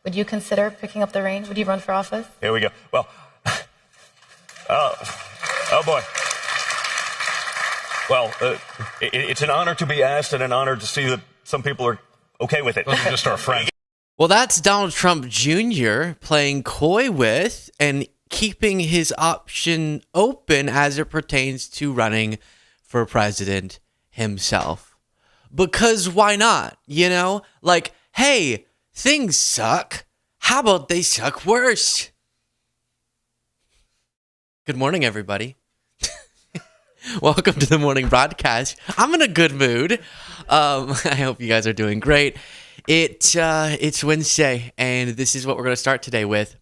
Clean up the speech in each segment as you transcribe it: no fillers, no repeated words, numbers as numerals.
Would you consider picking up the reins? Would you run for office? Here we go. Well, oh boy. Well, it's an honor to be asked and an honor to see that some people are okay with it. Those are just our friends. Well, that's Donald Trump Jr. playing coy with and keeping his option open as it pertains to running for president himself. Because why not? You know, like, hey, things suck. How about they suck worse? Good morning, everybody. Welcome to the morning broadcast. I'm in a good mood. I hope you guys are doing great. It's Wednesday, and this is what we're going to start today with.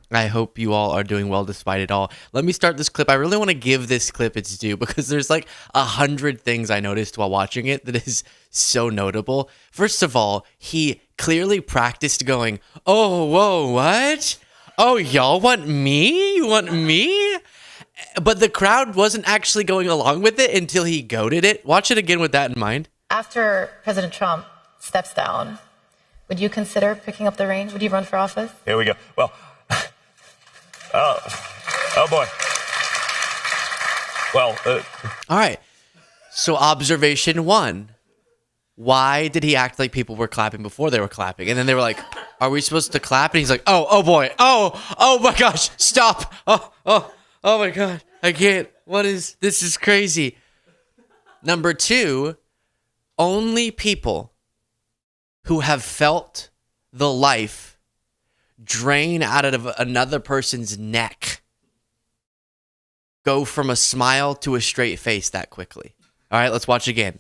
I hope you all are doing well despite it all. Let me start this clip. I really want to give this clip its due because there's like 100 things I noticed while watching it that is so notable. First of all, he clearly practiced going, "Oh, whoa, what? Oh, y'all want me? You want me?" But the crowd wasn't actually going along with it until he goaded it. Watch it again with that in mind. After President Trump steps down, would you consider picking up the reins? Would you run for office? Here we go. Well, oh boy. Well, All right. So observation one. Why did he act like people were clapping before they were clapping? And then they were like, are we supposed to clap? And he's like, oh boy. Oh my gosh. Stop. Oh my God. I can't. This is crazy. Number two, only people who have felt the life drain out of another person's neck go from a smile to a straight face that quickly. All right, let's watch again.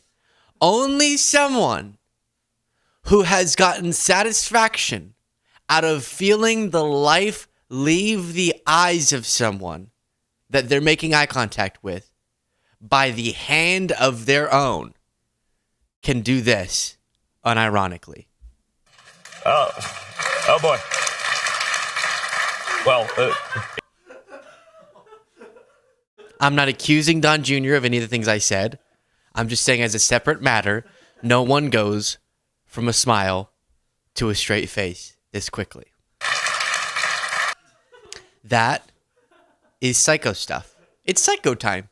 Only someone who has gotten satisfaction out of feeling the life leave the eyes of someone that they're making eye contact with by the hand of their own can do this unironically. Oh boy. Well, I'm not accusing Don Jr. of any of the things I said. I'm just saying as a separate matter, no one goes from a smile to a straight face this quickly. That is psycho stuff. It's psycho time.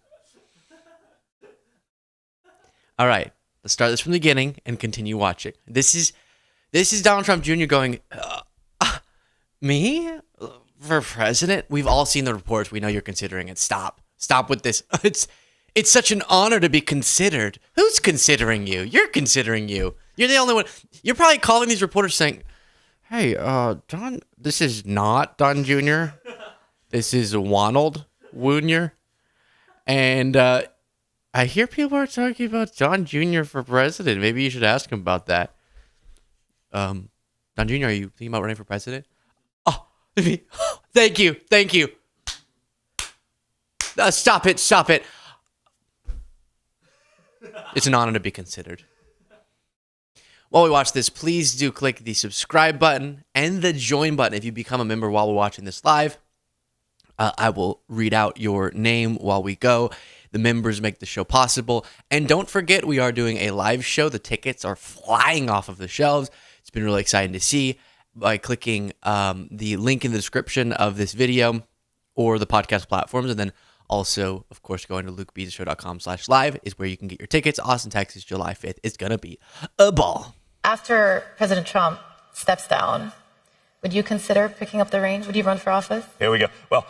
All right, let's start this from the beginning and continue watching. This is Donald Trump Jr. going, me for president? We've all seen the reports. We know you're considering it. Stop with this. It's such an honor to be considered. Who's considering you? You're considering you. You're the only one. You're probably calling these reporters saying, hey, Don, this is not Don Jr. This is Wonald Jr. And I hear people are talking about Don Jr. for president. Maybe you should ask him about that. Don Jr., are you thinking about running for president? Oh, thank you. Stop it. It's an honor to be considered. While we watch this, please do click the subscribe button and the join button if you become a member while we're watching this live. I will read out your name while we go. The members make the show possible. And don't forget, we are doing a live show. The tickets are flying off of the shelves. It's been really exciting to see. By clicking the link in the description of this video or the podcast platforms, and then also, of course, going to lukebshow.com/live is where you can get your tickets. Austin, Texas, July 5th. It's going to be a ball. After President Trump steps down, would you consider picking up the reins? Would you run for office? here we go. Well,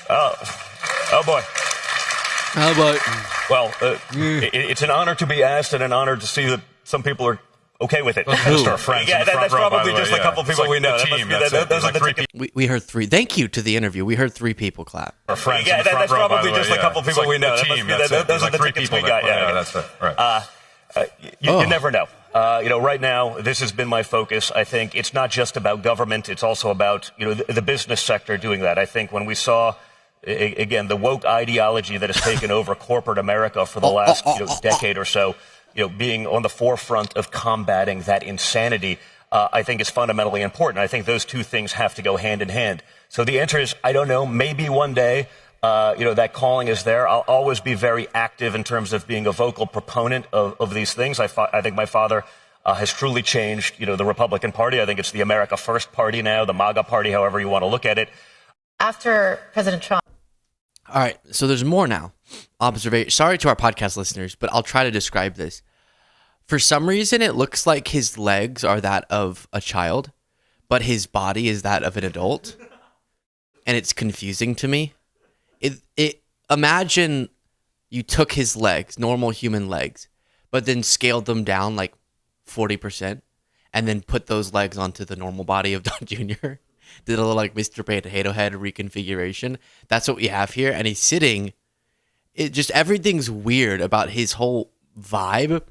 oh boy. How about... Well, it's an honor to be asked and an honor to see that some people are okay with it. Those are just our friends. Yeah, in the front that's row, by probably the way, just a couple It's people like we know. the That must team. be- That's that- it. those There's are like the three tickets. people. We heard three. Thank you to the interview. We heard three people clap. Our friends. Yeah, in the front that's row, by probably the way, just a couple It's people like we know. the That must team. be- That's it. those There's are like the three tickets people we got. that- Yeah, that's it. Right. You never know. Right now, this has been my focus. I think it's not just about government. It's also about, the business sector doing that. I think when we saw, again, the woke ideology that has taken over corporate America for the last decade or so, being on the forefront of combating that insanity, I think is fundamentally important. I think those two things have to go hand in hand. So the answer is, I don't know, maybe one day, that calling is there. I'll always be very active in terms of being a vocal proponent of these things. I think my father has truly changed, the Republican Party. I think it's the America First Party now, the MAGA Party, however you want to look at it. After President Trump. All right, so there's more now. Observation. Sorry to our podcast listeners, but I'll try to describe this. For some reason, it looks like his legs are that of a child, but his body is that of an adult, and it's confusing to me. Imagine you took his legs, normal human legs, but then scaled them down like 40%, and then put those legs onto the normal body of Don Jr. Did a little like Mr. Potato Head reconfiguration. That's what we have here, and he's sitting. It just everything's weird about his whole vibe.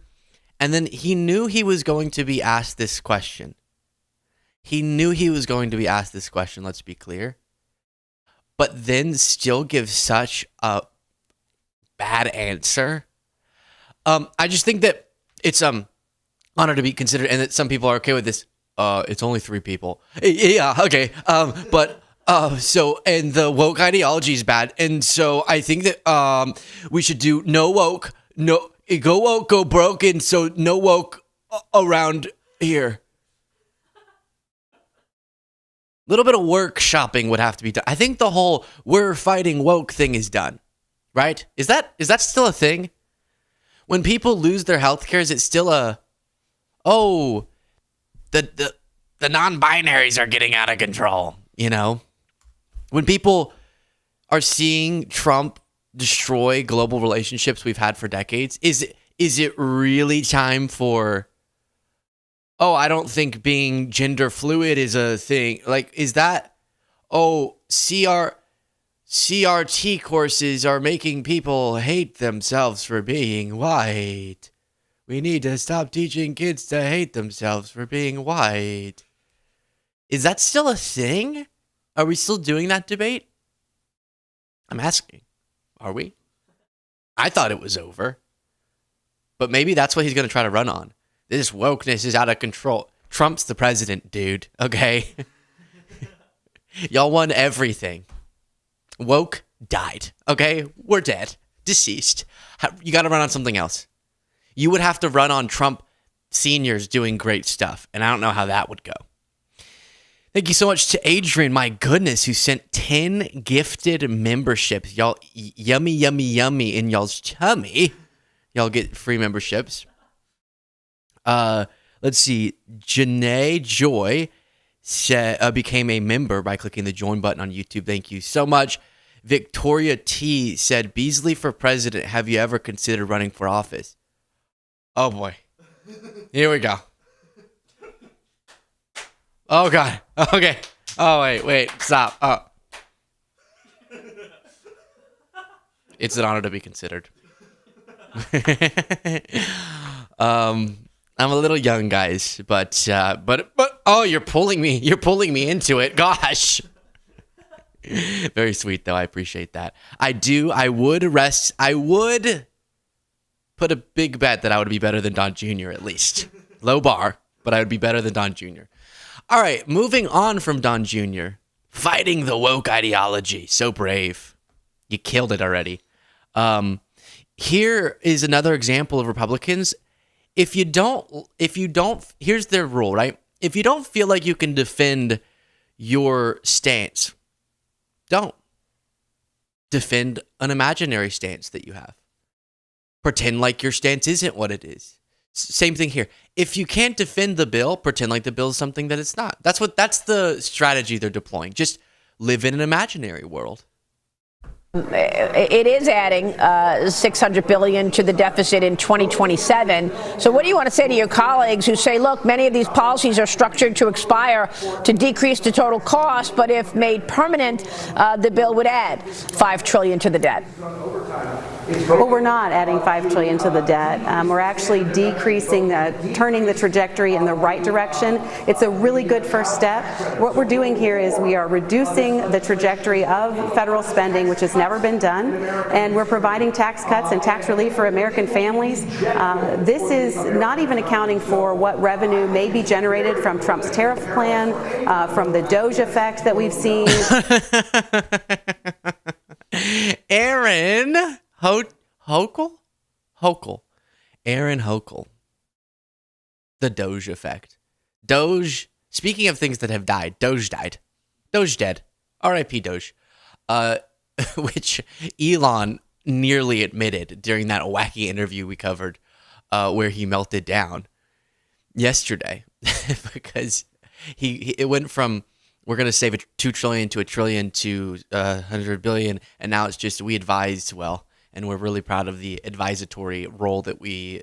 And then he knew he was going to be asked this question. Let's be clear. But then still give such a bad answer. I just think that it's honor to be considered, and that some people are okay with this. It's only 3 people. Yeah, okay. But so, and the woke ideology is bad, and so I think that we should do no woke, no go woke, go broke, and so no woke around here. A little bit of workshopping would have to be done. I think the whole "we're fighting woke" thing is done, right? Is that still a thing? When people lose their health care, is it still a the non-binaries are getting out of control, When people are seeing Trump destroy global relationships we've had for decades, is it really time for, I don't think being gender fluid is a thing. Like, is that, CRT courses are making people hate themselves for being white. We need to stop teaching kids to hate themselves for being white. Is that still a thing? Are we still doing that debate? I'm asking. Are we? I thought it was over. But maybe that's what he's going to try to run on. This wokeness is out of control. Trump's the president, dude. Okay? Y'all won everything. Woke died. Okay? We're dead. Deceased. You got to run on something else. You would have to run on Trump seniors doing great stuff, and I don't know how that would go. Thank you so much to Adrian, my goodness, who sent 10 gifted memberships. Y'all, yummy, yummy, yummy in y'all's tummy. Y'all get free memberships. Let's see. Janae Joy became a member by clicking the join button on YouTube. Thank you so much. Victoria T said, Beasley for president. Have you ever considered running for office? Oh, boy. Here we go. Oh, God. Okay. Oh, wait. Stop. Oh. It's an honor to be considered. I'm a little young, guys, but oh, you're pulling me into it. Gosh. Very sweet, though. I appreciate that. I would put a big bet that I would be better than Don Jr. at least. Low bar, but I would be better than Don Jr. All right, moving on from Don Jr. Fighting the woke ideology. So brave. You killed it already. Here is another example of Republicans. If you don't, here's their rule, right? If you don't feel like you can defend your stance, don't. Defend an imaginary stance that you have. Pretend like your stance isn't what it is. Same thing here. If you can't defend the bill, pretend like the bill is something that it's not. That's the strategy they're deploying. Just live in an imaginary world. It is adding $600 billion to the deficit in 2027. So what do you want to say to your colleagues who say, look, many of these policies are structured to expire to decrease the total cost, but if made permanent, the bill would add $5 trillion to the debt? Well, we're not adding $5 trillion to the debt. We're actually decreasing, turning the trajectory in the right direction. It's a really good first step. What we're doing here is we are reducing the trajectory of federal spending, which has never been done, and we're providing tax cuts and tax relief for American families. This is not even accounting for what revenue may be generated from Trump's tariff plan, from the Doge Effect that we've seen. Aaron Hochul? Aaron Hochul. the Doge effect. Doge, speaking of things that have died, Doge died. Doge dead. R.I.P. Doge. Which Elon nearly admitted during that wacky interview we covered where he melted down yesterday because it went from we're going to save $2 trillion to $1 trillion to $100 billion, and now it's just we advised well, and we're really proud of the advisory role that we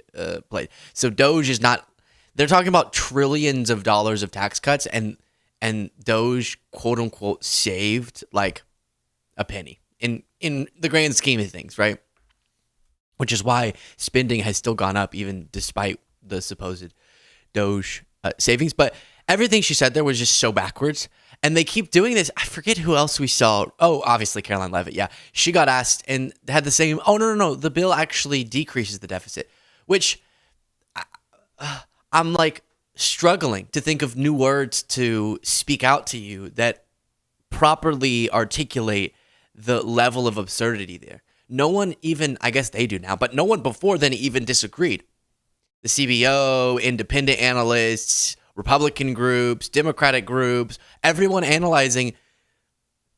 played. So Doge is not. They're talking about trillions of dollars of tax cuts, and Doge quote unquote saved like a penny in the grand scheme of things, right? Which is why spending has still gone up even despite the supposed Doge savings. But everything she said there was just so backwards. And they keep doing this. I forget who else we saw. Oh, obviously Caroline Leavitt. Yeah. She got asked and had the same, oh, no. The bill actually decreases the deficit, which I'm like struggling to think of new words to speak out to you that properly articulate the level of absurdity there. No one even, I guess they do now, but no one before then even disagreed. The CBO, independent analysts, Republican groups, Democratic groups, everyone analyzing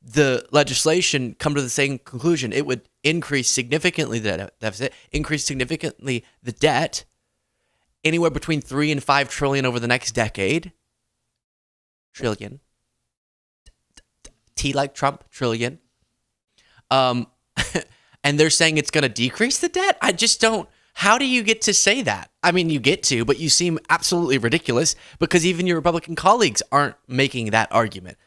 the legislation come to the same conclusion. It would increase significantly the deficit, increase significantly the debt, anywhere between 3 and 5 trillion over the next decade. Trillion. T like Trump, trillion. And they're saying it's going to decrease the debt? I just don't. How do you get to say that? I mean, you get to, but you seem absolutely ridiculous because even your Republican colleagues aren't making that argument.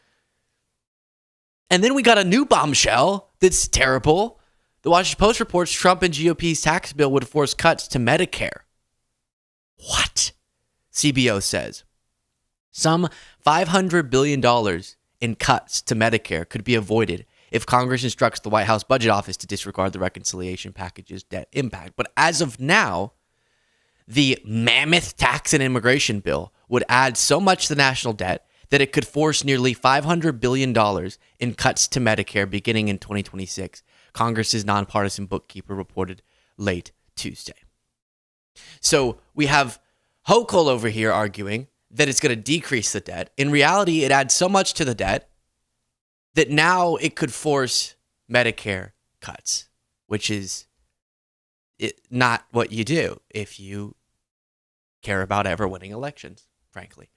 And then we got a new bombshell that's terrible. The Washington Post reports Trump and GOP's tax bill would force cuts to Medicare. What? CBO says some $500 billion in cuts to Medicare could be avoided if Congress instructs the White House Budget Office to disregard the reconciliation package's debt impact. But as of now, the mammoth tax and immigration bill would add so much to the national debt that it could force nearly $500 billion in cuts to Medicare beginning in 2026, Congress's nonpartisan bookkeeper reported late Tuesday. So we have Hochul over here arguing that it's going to decrease the debt. In reality, it adds so much to the debt that now it could force Medicare cuts, which is not what you do if you care about ever winning elections, frankly,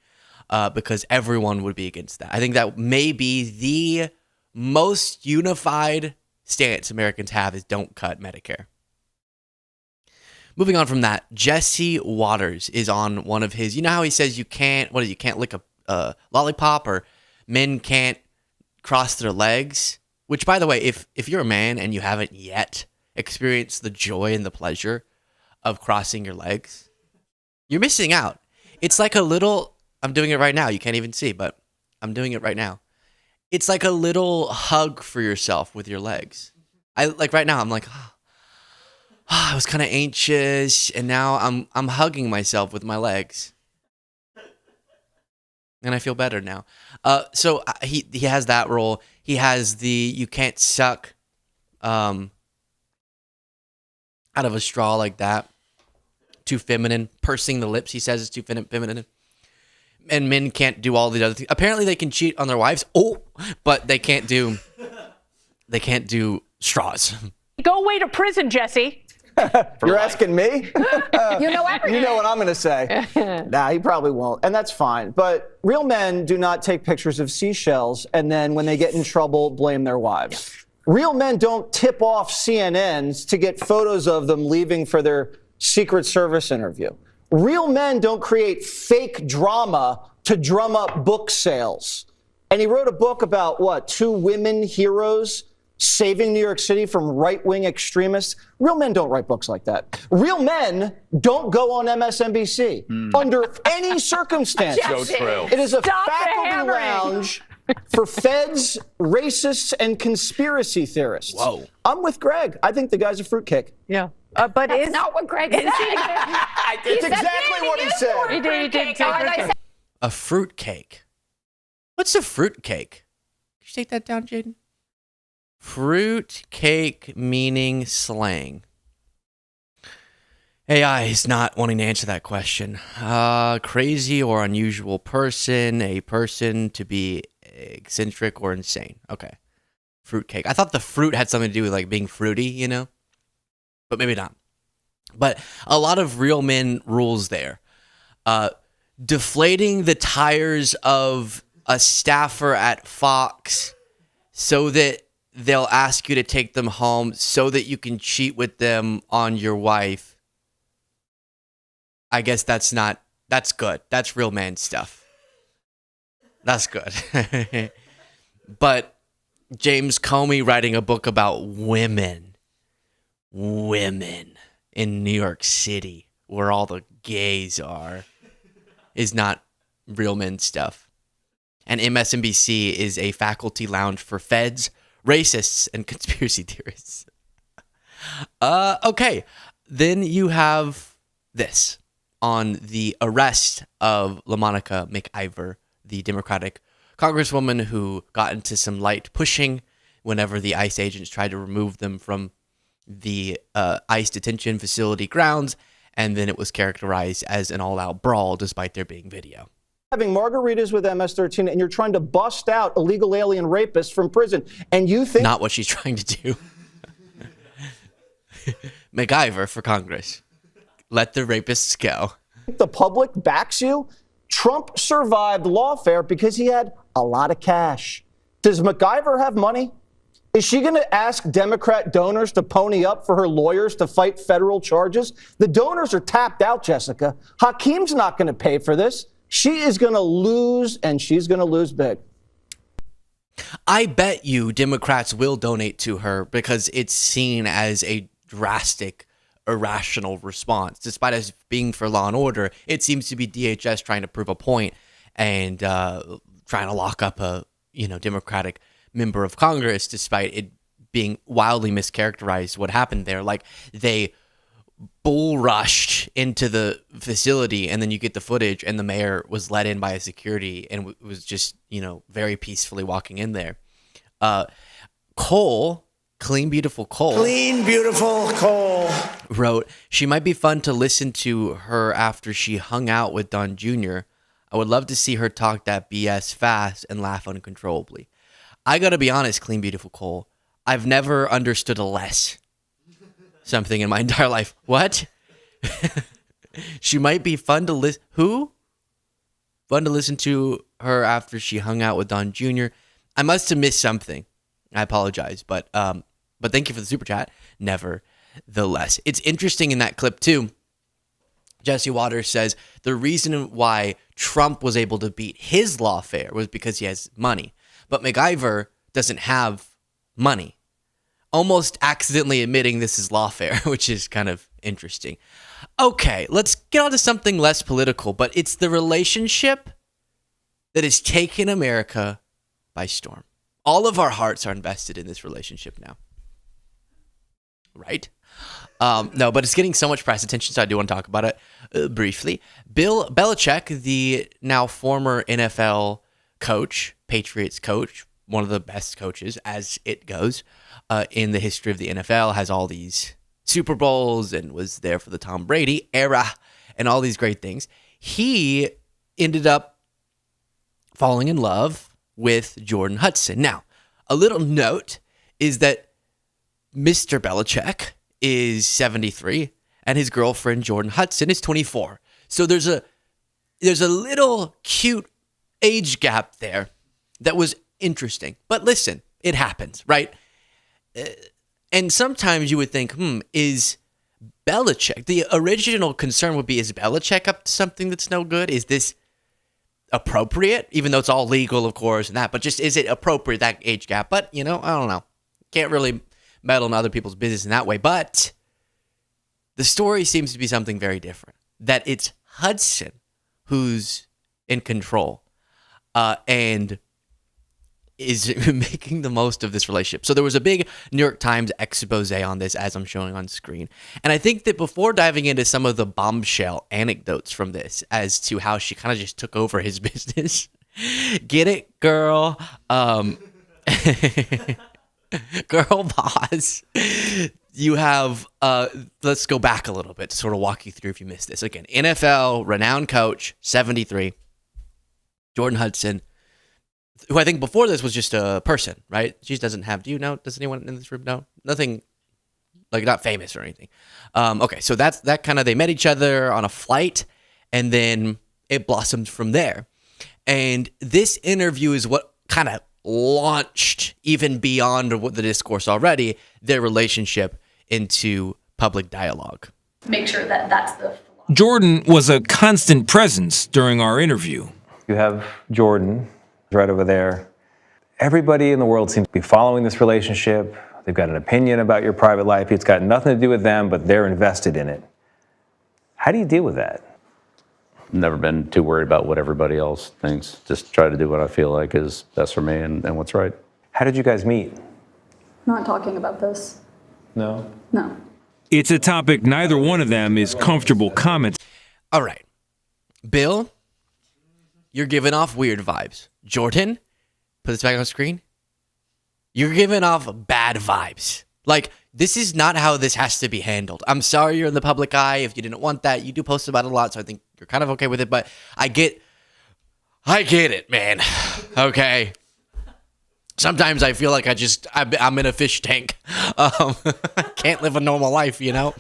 because everyone would be against that. I think that may be the most unified stance Americans have is don't cut Medicare. Moving on from that, Jesse Waters is on one of his, you know how he says you can't lick a lollipop or men can't cross their legs, which by the way, if you're a man and you haven't yet experienced the joy and the pleasure of crossing your legs, you're missing out. It's like a little, I'm doing it right now. You can't even see, but I'm doing it right now. It's like a little hug for yourself with your legs. I like right now, I'm like, I was kind of anxious and now I'm hugging myself with my legs. And I feel better now. So he has that role. He has the you can't suck out of a straw like that. Too feminine. Pursing the lips, he says, is too feminine. And men can't do all the other things. Apparently they can cheat on their wives. But they can't do straws. Go away to prison, Jesse. You're asking me? You know everything. You know what I'm going to say. Nah, he probably won't. And that's fine. But real men do not take pictures of seashells and then when they get in trouble, blame their wives. Yeah. Real men don't tip off CNNs to get photos of them leaving for their Secret Service interview. Real men don't create fake drama to drum up book sales. And he wrote a book about, 2 women heroes saving New York City from right-wing extremists. Real men don't write books like that. Real men don't go on MSNBC under any circumstance. So true. It is a faculty lounge for feds, racists, and conspiracy theorists. Whoa. I'm with Greg. I think the guy's a fruitcake. Yeah. But that's not what Greg said. It's exactly what he said. He did say A fruit cake. What's a fruit cake? Could you take that down, Jaden? Fruit cake meaning slang. AI is not wanting to answer that question. Crazy or unusual person, a person to be eccentric or insane. Okay. Fruitcake. I thought the fruit had something to do with like being fruity, you know? But maybe not. But a lot of real men rules there. Deflating the tires of a staffer at Fox so that they'll ask you to take them home so that you can cheat with them on your wife. I guess that's good. That's real man stuff. That's good. But James Comey writing a book about women in New York City, where all the gays are, is not real men stuff. And MSNBC is a faculty lounge for feds, racists, and conspiracy theorists. Okay, then you have this on the arrest of LaMonica McIver, the Democratic congresswoman who got into some light pushing whenever the ICE agents tried to remove them from the ICE detention facility grounds, and then it was characterized as an all-out brawl despite there being video. Having margaritas with MS-13, and you're trying to bust out illegal alien rapists from prison, and you think... Not what she's trying to do. McIver for Congress. Let the rapists go. The public backs you? Trump survived lawfare because he had a lot of cash. Does McIver have money? Is she going to ask Democrat donors to pony up for her lawyers to fight federal charges? The donors are tapped out, Jessica. Hakeem's not going to pay for this. She is going to lose, and she's going to lose big. I bet you Democrats will donate to her because it's seen as a drastic, irrational response. Despite us being for law and order, it seems to be DHS trying to prove a point and trying to lock up a Democratic member of Congress, despite it being wildly mischaracterized what happened there. Like, they bull rushed into the facility, and then you get the footage, and the mayor was let in by a security and was just, very peacefully walking in there. Clean Beautiful Cole wrote, she might be fun to listen to her after she hung out with Don Jr. I would love to see her talk that BS fast and laugh uncontrollably. I gotta be honest, Clean Beautiful Cole, I've never understood a less something in my entire life. What? She might be fun to listen. Who? Fun to listen to her after she hung out with Don Jr. I must have missed something. I apologize, but thank you for the super chat. Nevertheless, it's interesting in that clip too. Jesse Waters says the reason why Trump was able to beat his lawfare was because he has money, but McIver doesn't have money. Almost accidentally admitting this is lawfare, which is kind of interesting. Okay, let's get on to something less political, but it's the relationship that has taken America by storm. All of our hearts are invested in this relationship now. Right? No, but it's getting so much press attention, so I do want to talk about it briefly. Bill Belichick, the now former NFL coach, Patriots coach, one of the best coaches as it goes in the history of the NFL, has all these Super Bowls and was there for the Tom Brady era and all these great things. He ended up falling in love with Jordan Hudson. Now, a little note is that Mr. Belichick is 73 and his girlfriend Jordan Hudson is 24. So there's a little cute age gap there that was interesting. But listen, it happens, right? And sometimes you would think, is Belichick, the original concern would be, is Belichick up to something that's no good? Is this appropriate? Even though it's all legal, of course, and that, but just, is it appropriate, that age gap? But, I don't know. Can't really meddle in other people's business in that way. But the story seems to be something very different. That it's Hudson who's in control and is making the most of this relationship. So there was a big New York Times expose on this, as I'm showing on screen. And I think that before diving into some of the bombshell anecdotes from this as to how she kind of just took over his business, get it, girl? Girl boss. you have, let's go back a little bit to sort of walk you through if you missed this. Again, NFL, renowned coach, 73, Jordan Hudson, who I think before this was just a person, right? She doesn't have, do you know, does anyone in this room know? Nothing, like not famous or anything. Okay, so that kind of, they met each other on a flight, and then it blossomed from there. And this interview is what kind of launched, even beyond what the discourse already, their relationship into public dialogue. Make sure that that's the Jordan was a constant presence during our interview. You have Jordan right over there. Everybody in the world seems to be following this relationship. They've got an opinion about your private life. It's got nothing to do with them, but they're invested in it. How do you deal with that? Never been too worried about what everybody else thinks. Just try to do what I feel like is best for me and what's right. How did you guys meet? not talking about this. No? No. It's a topic neither one of them is comfortable commenting. All right. Bill, you're giving off weird vibes. Jordan, put this back on screen. You're giving off bad vibes. Like, this is not how this has to be handled. I'm sorry you're in the public eye. If you didn't want that, you do post about it a lot, so I think you're kind of okay with it. But I get it, man. Okay. Sometimes I feel like I'm in a fish tank. I can't live a normal life, you know?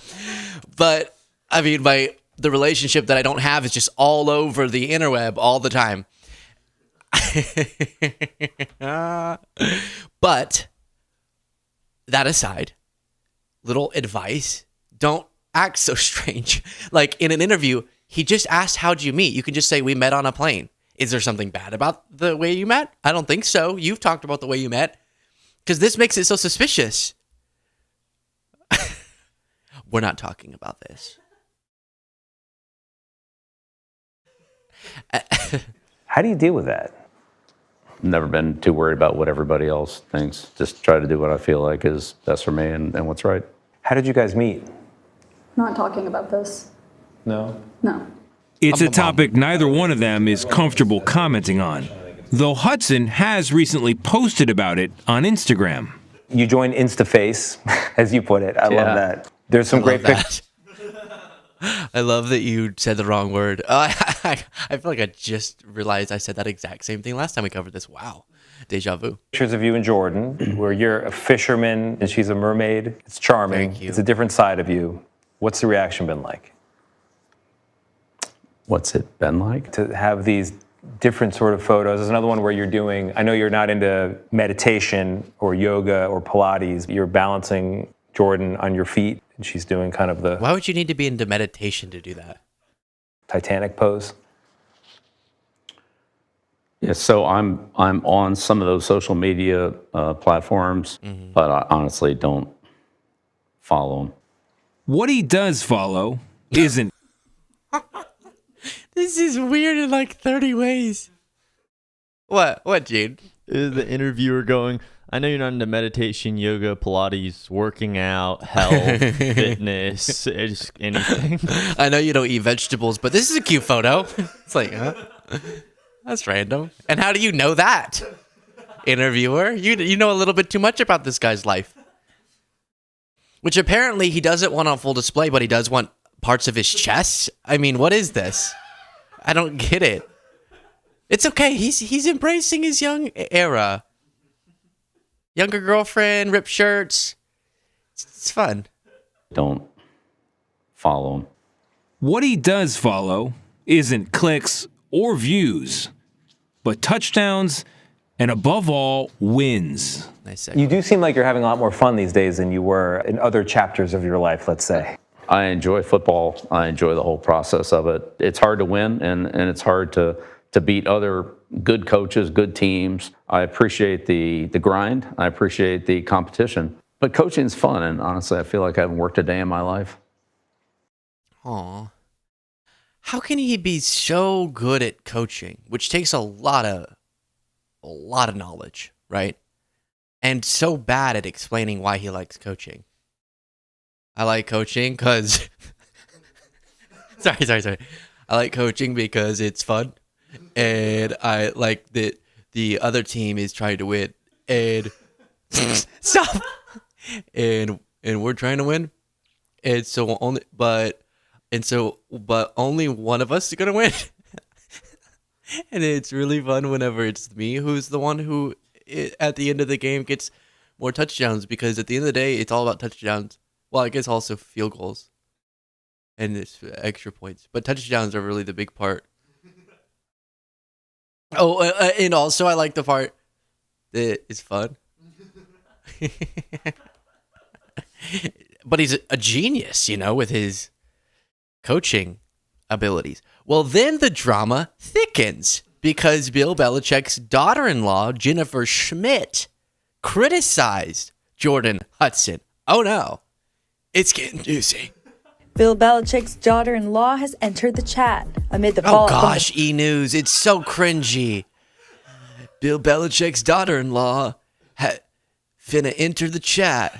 But, I mean, the relationship that I don't have is just all over the interweb all the time. But, that aside, little advice, don't act so strange. Like, in an interview, he just asked, how'd you meet? You can just say, we met on a plane. Is there something bad about the way you met? I don't think so. You've talked about the way you met. Because this makes it so suspicious. We're not talking about this. How do you deal with that? Never been too worried about what everybody else thinks. Just try to do what I feel like is best for me and what's right. How did you guys meet? Not talking about this. No? No. It's a topic neither one of them is comfortable commenting on, though Hudson has recently posted about it on Instagram. You joined InstaFace, as you put it. I love that. There's some great pictures. I love that you said the wrong word. I feel like I just realized I said that exact same thing last time we covered this. Wow. Deja vu. Pictures of you and Jordan, where you're a fisherman and she's a mermaid. It's charming. Thank you. It's a different side of you. What's the reaction been like? What's it been like? To have these different sort of photos. There's another one where you're doing, I know you're not into meditation or yoga or Pilates. You're balancing Jordan on your feet, and she's doing kind of the Why would you need to be into meditation to do that? Titanic pose. Yeah, so I'm on some of those social media platforms, but I honestly don't follow them. What he does follow isn't. This is weird in like 30 ways. What, Gene? The interviewer going, I know you're not into meditation, yoga, Pilates, working out, health, fitness, just anything. I know you don't eat vegetables, but this is a cute photo. It's like, huh? That's random. And how do you know that? Interviewer, you know a little bit too much about this guy's life. Which apparently he doesn't want on full display, but he does want parts of his chest. I mean, what is this? I don't get it. It's okay. He's embracing his young era. Younger girlfriend, ripped shirts. It's fun. Don't follow them. What he does follow isn't clicks or views, but touchdowns and above all, wins. Nice You segue. do seem like you're having a lot more fun these days than you were in other chapters of your life, let's say. I enjoy football. I enjoy the whole process of it. It's hard to win, and it's hard to beat other good coaches, good teams. I appreciate the grind. I appreciate the competition. But coaching's fun, and honestly, I feel like I haven't worked a day in my life. Aw. How can he be so good at coaching, which takes a lot of knowledge, right? And so bad at explaining why he likes coaching. I like coaching because... Sorry. I like coaching because it's fun. And I like that the other team is trying to win. And... Stop! And and we're trying to win. And so but only one of us is gonna win. And it's really fun whenever it's me who's the one who, at the end of the game, gets more touchdowns, because at the end of the day, it's all about touchdowns. Well, I guess also field goals and it's extra points, but touchdowns are really the big part. Oh, and also I like the part that is fun. But he's a genius, with his coaching abilities. Well, then the drama thickens because Bill Belichick's daughter-in-law, Jennifer Schmidt, criticized Jordan Hudson. Oh no, it's getting juicy. Bill Belichick's daughter-in-law has entered the chat amid the Oh fallout. gosh, E-News, it's so cringy. Bill Belichick's daughter-in-law finna enter the chat.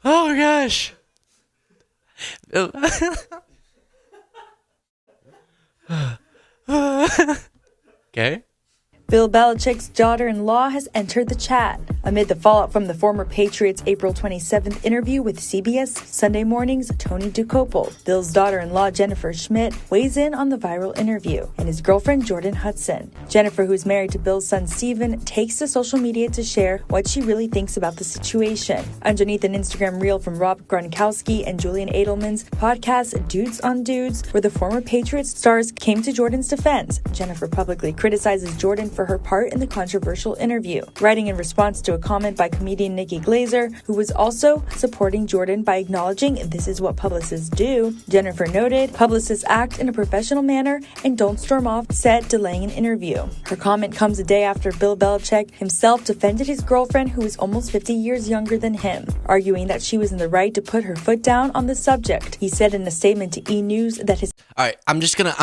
Oh my gosh. Okay. Bill Belichick's daughter-in-law has entered the chat amid the fallout from the former Patriots' April 27th interview with CBS Sunday Morning's Tony Dokoupil. Bill's daughter-in-law, Jennifer Schmidt, weighs in on the viral interview, and his girlfriend, Jordan Hudson. Jennifer, who's married to Bill's son, Steven, takes to social media to share what she really thinks about the situation. Underneath an Instagram reel from Rob Gronkowski and Julian Edelman's podcast, Dudes on Dudes, where the former Patriots stars came to Jordan's defense, Jennifer publicly criticizes Jordan for her part in the controversial interview, writing in response to a comment by comedian Nikki Glazer, who was also supporting Jordan by acknowledging this is what publicists do. Jennifer noted, publicists act in a professional manner and don't storm off set delaying an interview. Her comment comes a day after Bill Belichick himself defended his girlfriend, who is almost 50 years younger than him, arguing that she was in the right to put her foot down on the subject. He said in a statement to E! News that his... All right, I'm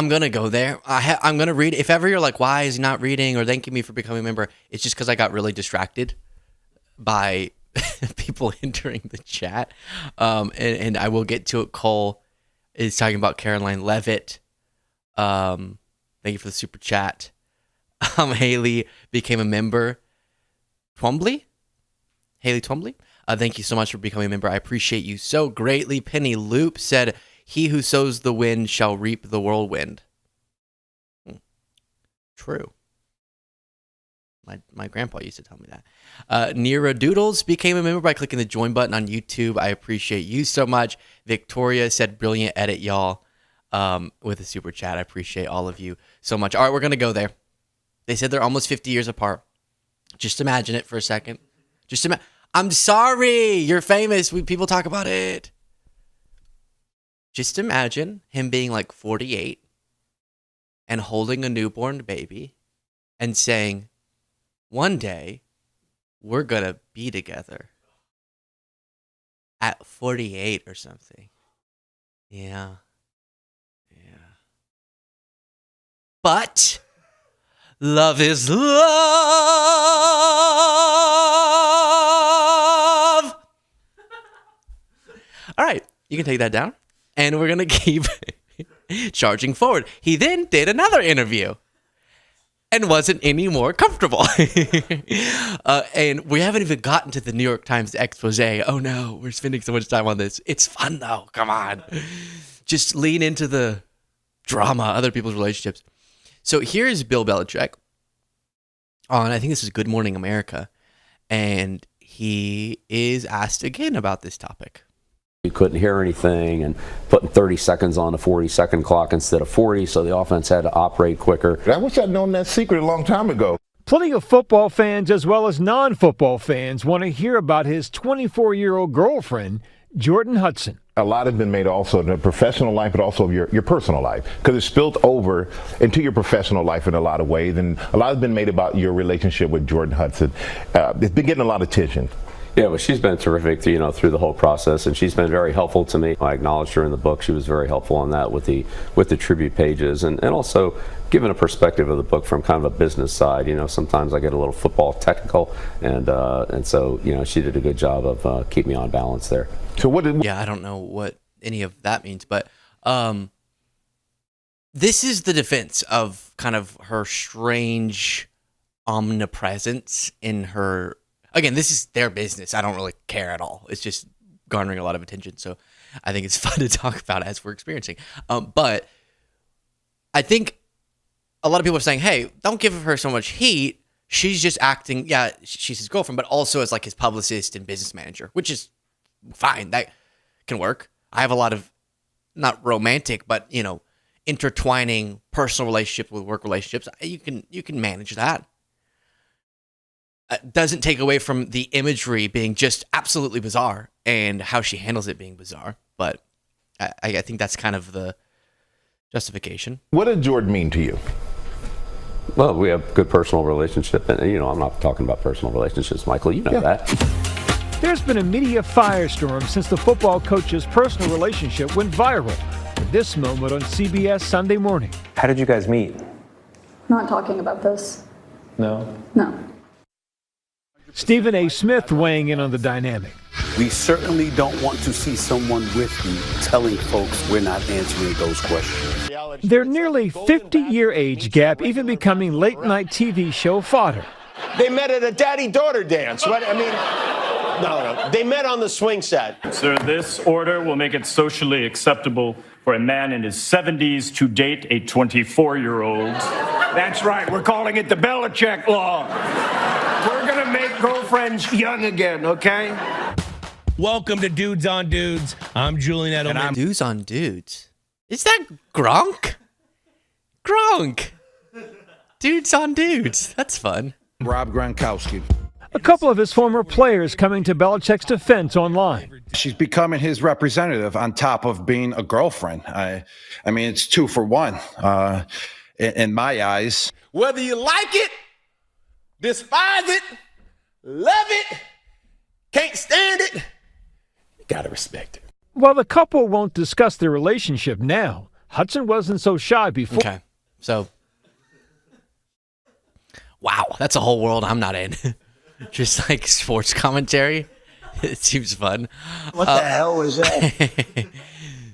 gonna go there. I'm gonna read. If ever you're like, why is he not reading, or thanking me for becoming a member, it's just because I got really distracted by people entering the chat. And I will get to it. Cole is talking about Caroline Levitt. Thank you for the super chat. Haley became a member. Haley Twombly. Thank you so much for becoming a member. I appreciate you so greatly. Penny Loop said, "He who sows the wind shall reap the whirlwind." True. My grandpa used to tell me that. Nira Doodles became a member by clicking the join button on YouTube. I appreciate you so much. Victoria said, "Brilliant edit, y'all," with a super chat. I appreciate all of you so much. All right, we're going to go there. They said they're almost 50 years apart. Just imagine it for a second. I'm sorry. You're famous. People talk about it. Just imagine him being like 48 and holding a newborn baby and saying, one day we're going to be together at 48 or something. Yeah. But love is love. All right, you can take that down. And we're going to keep charging forward. He then did another interview and wasn't any more comfortable. And we haven't even gotten to the New York Times expose. Oh no, we're spending so much time on this. It's fun though. Come on. Just lean into the drama, other people's relationships. So here's Bill Belichick on, I think this is Good Morning America. And he is asked again about this topic. You couldn't hear anything, and putting 30 seconds on a 40-second clock instead of 40, so the offense had to operate quicker. I wish I'd known that secret a long time ago. Plenty of football fans as well as non-football fans want to hear about his 24-year-old girlfriend, Jordan Hudson. A lot has been made also in the professional life, but also your personal life, because it's spilled over into your professional life in a lot of ways, and a lot has been made about your relationship with Jordan Hudson. It's been getting a lot of attention. Yeah, but she's been terrific, through the whole process, and she's been very helpful to me. I acknowledged her in the book. She was very helpful on that with the tribute pages, and also giving a perspective of the book from kind of a business side. Sometimes I get a little football technical, and so she did a good job of keeping me on balance there. So what did? Yeah, I don't know what any of that means, but this is the defense of kind of her strange omnipresence in her. Again, this is their business. I don't really care at all. It's just garnering a lot of attention. So I think it's fun to talk about as we're experiencing. But I think a lot of people are saying, hey, don't give her so much heat. She's just acting, yeah, she's his girlfriend, but also as like his publicist and business manager, which is fine. That can work. I have a lot of, not romantic, but, you know, intertwining personal relationships with work relationships. You can manage that. Doesn't take away from the imagery being just absolutely bizarre and how she handles it being bizarre. But I think that's kind of the justification. What did Jordan mean to you? Well, we have good personal relationship, and I'm not talking about personal relationships, Michael. You know that. There's been a media firestorm since the football coach's personal relationship went viral. With this moment on CBS Sunday Morning. How did you guys meet? Not talking about this. No? No. Stephen A. Smith weighing in on the dynamic. We certainly don't want to see someone with you telling folks we're not answering those questions. Their nearly 50-year age gap even becoming late-night TV show fodder. They met at a daddy-daughter dance. What? I mean, no. They met on the swing set. Sir, this order will make it socially acceptable for a man in his 70s to date a 24-year-old. That's right. We're calling it the Belichick law. We're going to make girlfriends young again, okay? Welcome to Dudes on Dudes. I'm Julian Edelman. Dudes on Dudes. Is that Gronk? Gronk. Dudes on Dudes. That's fun. Rob Gronkowski. A couple of his former players coming to Belichick's defense online. She's becoming his representative on top of being a girlfriend. I mean, it's 2 for 1 in my eyes. Whether you like it, despise it, love it, can't stand it, you gotta respect it. While the couple won't discuss their relationship now, Hudson wasn't so shy before. Okay, so wow, that's a whole world I'm not in. Just like sports commentary. It seems fun. What the hell was that?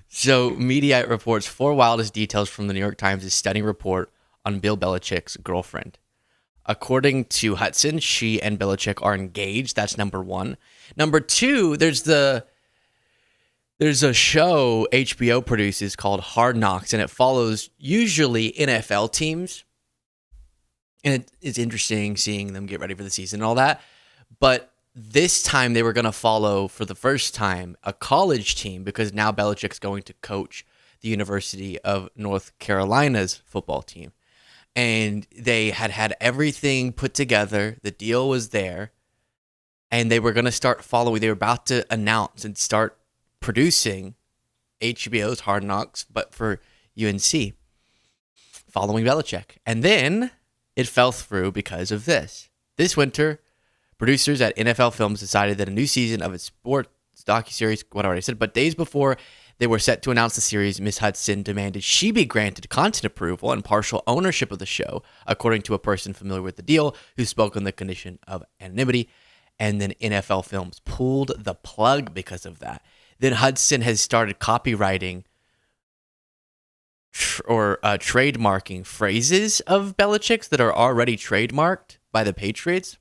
So, Mediaite reports 4 wildest details from the New York Times' stunning report on Bill Belichick's girlfriend. According to Hudson, she and Belichick are engaged. That's number 1. Number 2, there's a show HBO produces called Hard Knocks, and it follows usually NFL teams. And it is interesting seeing them get ready for the season and all that. But this time they were going to follow, for the first time, a college team, because now Belichick's going to coach the University of North Carolina's football team. And they had everything put together. The deal was there. And they were going to start following. They were about to announce and start producing HBO's Hard Knocks, but for UNC, following Belichick. And then it fell through because of this. This winter, producers at NFL Films decided that a new season of its sports docuseries, what I already said, but days before they were set to announce the series, Miss Hudson demanded she be granted content approval and partial ownership of the show, according to a person familiar with the deal who spoke on the condition of anonymity. And then NFL Films pulled the plug because of that. Then Hudson has started copywriting or trademarking phrases of Belichick's that are already trademarked by the Patriots.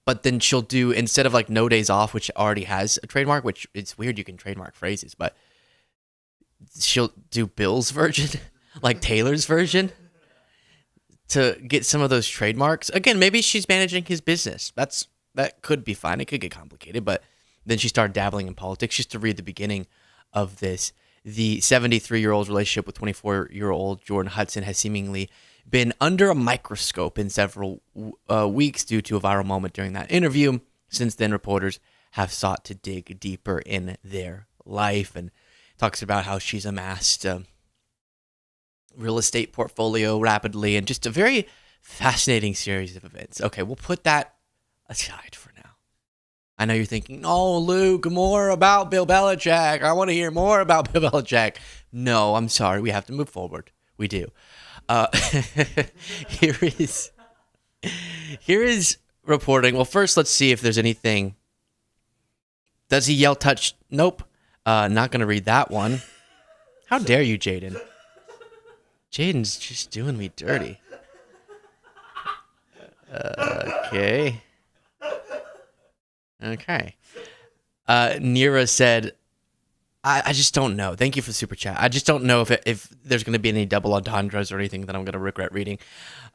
But then she'll do, instead of like No Days Off, which already has a trademark, which it's weird you can trademark phrases, but she'll do Bill's version, like Taylor's version, to get some of those trademarks. Again, maybe she's managing his business. That could be fine. It could get complicated, but then she started dabbling in politics. Just to read the beginning of this. The 73-year-old's relationship with 24-year-old Jordan Hudson has seemingly been under a microscope in several weeks due to a viral moment during that interview. Since then, reporters have sought to dig deeper in their life, and talks about how she's amassed a real estate portfolio rapidly, and just a very fascinating series of events. Okay, we'll put that aside for now. I know you're thinking, oh, Luke, more about Bill Belichick. I want to hear more about Bill Belichick. No, I'm sorry. We have to move forward. We do. Here is reporting. Well, first, let's see if there's anything. Does he yell touch? Nope. Not going to read that one. How dare you, Jaden? Jaden's just doing me dirty. Okay. Nira said, I just don't know. Thank you for the super chat. I just don't know if there's going to be any double entendres or anything that I'm going to regret reading.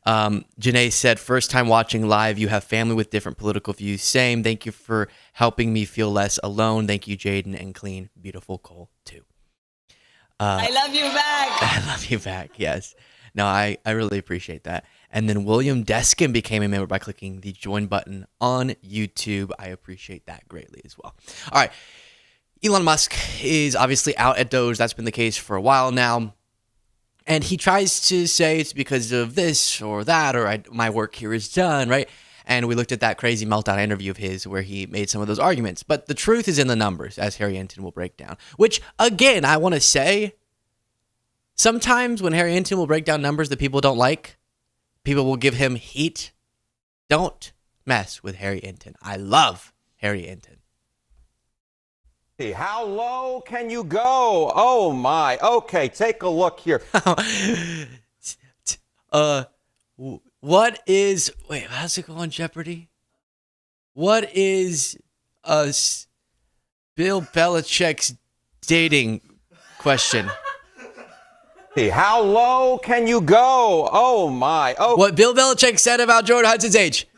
Janae said, first time watching live. You have family with different political views. Same. Thank you for helping me feel less alone. Thank you, Jaden and Clean. Beautiful Cole, too. I love you back. I love you back. Yes. No, I really appreciate that. And then William Deskin became a member by clicking the join button on YouTube. I appreciate that greatly as well. All right. Elon Musk is obviously out at Doge. That's been the case for a while now. And he tries to say it's because of this or that, or my work here is done, right? And we looked at that crazy meltdown interview of his where he made some of those arguments. But the truth is in the numbers, as Harry Enton will break down. Which, again, I want to say, sometimes when Harry Enton will break down numbers that people don't like, people will give him heat. Don't mess with Harry Enton. I love Harry Enton. How low can you go? Oh my. Okay, take a look here. What is, wait, how's it go on Jeopardy? What is Bill Belichick's dating question? How low can you go? Oh my. Oh. What Bill Belichick said about Jordan Hudson's age.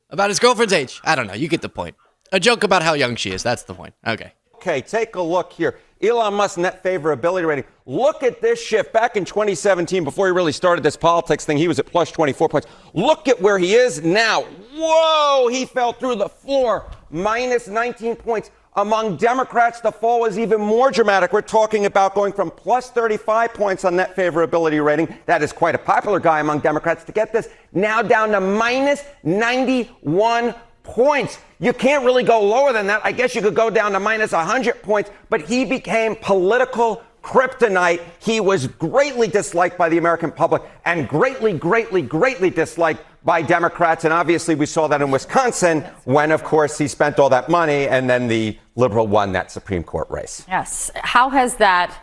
About his girlfriend's age. I don't know. You get the point. A joke about how young she is. That's the point. Okay. Okay, take a look here. Elon Musk net favorability rating. Look at this shift. Back in 2017, before he really started this politics thing, he was at plus 24 points. Look at where he is now. Whoa, he fell through the floor. Minus 19 points. Among Democrats, the fall was even more dramatic. We're talking about going from plus 35 points on net favorability rating. That is quite a popular guy among Democrats to get this. Now down to minus 91 points. You can't really go lower than that. I guess you could go down to minus 100 points, but he became political kryptonite. He was greatly disliked by the American public and greatly, greatly, greatly disliked by Democrats. And obviously we saw that in Wisconsin when, of course, he spent all that money and then the liberal won that Supreme Court race. Yes. How has that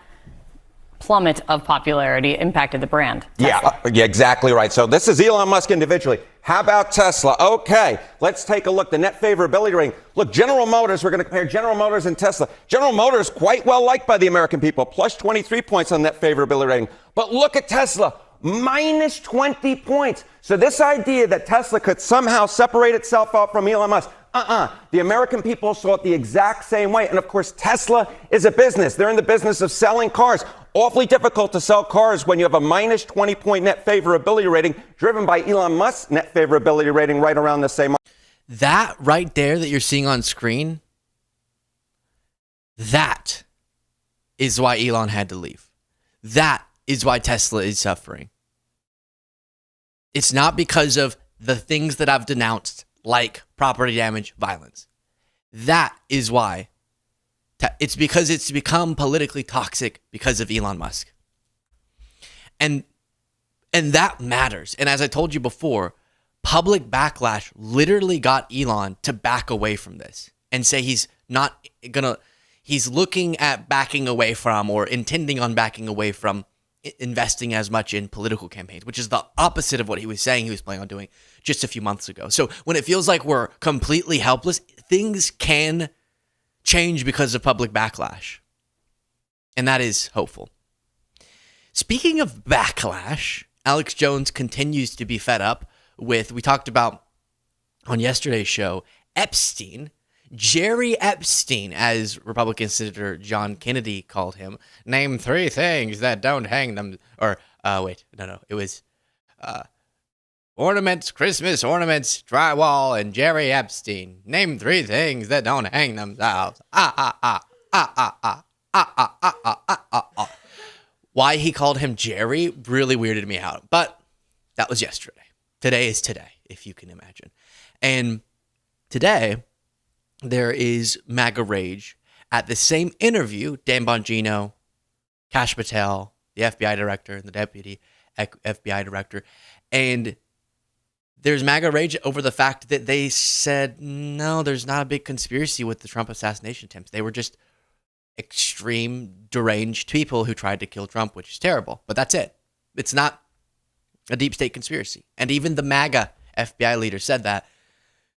plummet of popularity impacted the brand? Yeah, exactly right. So this is Elon Musk individually. How about Tesla? Okay, let's take a look. The net favorability rating. Look, General Motors, we're going to compare General Motors and Tesla. General Motors, quite well liked by the American people, plus 23 points on net favorability rating. But look at Tesla, minus 20 points. So this idea that Tesla could somehow separate itself out from Elon Musk, the American people saw it the exact same way. And of course, Tesla is a business. They're in the business of selling cars. Awfully difficult to sell cars when you have a minus 20 point net favorability rating driven by Elon Musk's net favorability rating right around the same. That right there that you're seeing on screen, that is why Elon had to leave. That is why Tesla is suffering. It's not because of the things that I've denounced, like property damage, violence. That is why. It's because it's become politically toxic because of Elon Musk. And that matters. And as I told you before, public backlash literally got Elon to back away from this and say he's looking at backing away from or intending on backing away from investing as much in political campaigns, which is the opposite of what he was saying he was planning on doing just a few months ago. So when it feels like we're completely helpless, things can change because of public backlash. And that is hopeful. Speaking of backlash, Alex Jones continues to be fed up with, we talked about on yesterday's show, Epstein. Jerry Epstein, as Republican Senator John Kennedy called him. Name 3 things that don't hang them. Or, it was ornaments, Christmas ornaments, drywall, and Jerry Epstein. Name 3 things that don't hang themselves. Why he called him Jerry really weirded me out. But that was yesterday. Today is today, if you can imagine. And today, there is MAGA rage at the same interview. Dan Bongino, Kosh Patel, the FBI director, and the deputy FBI director. And there's MAGA rage over the fact that they said, no, there's not a big conspiracy with the Trump assassination attempts. They were just extreme, deranged people who tried to kill Trump, which is terrible. But that's it. It's not a deep state conspiracy. And even the MAGA FBI leader said that.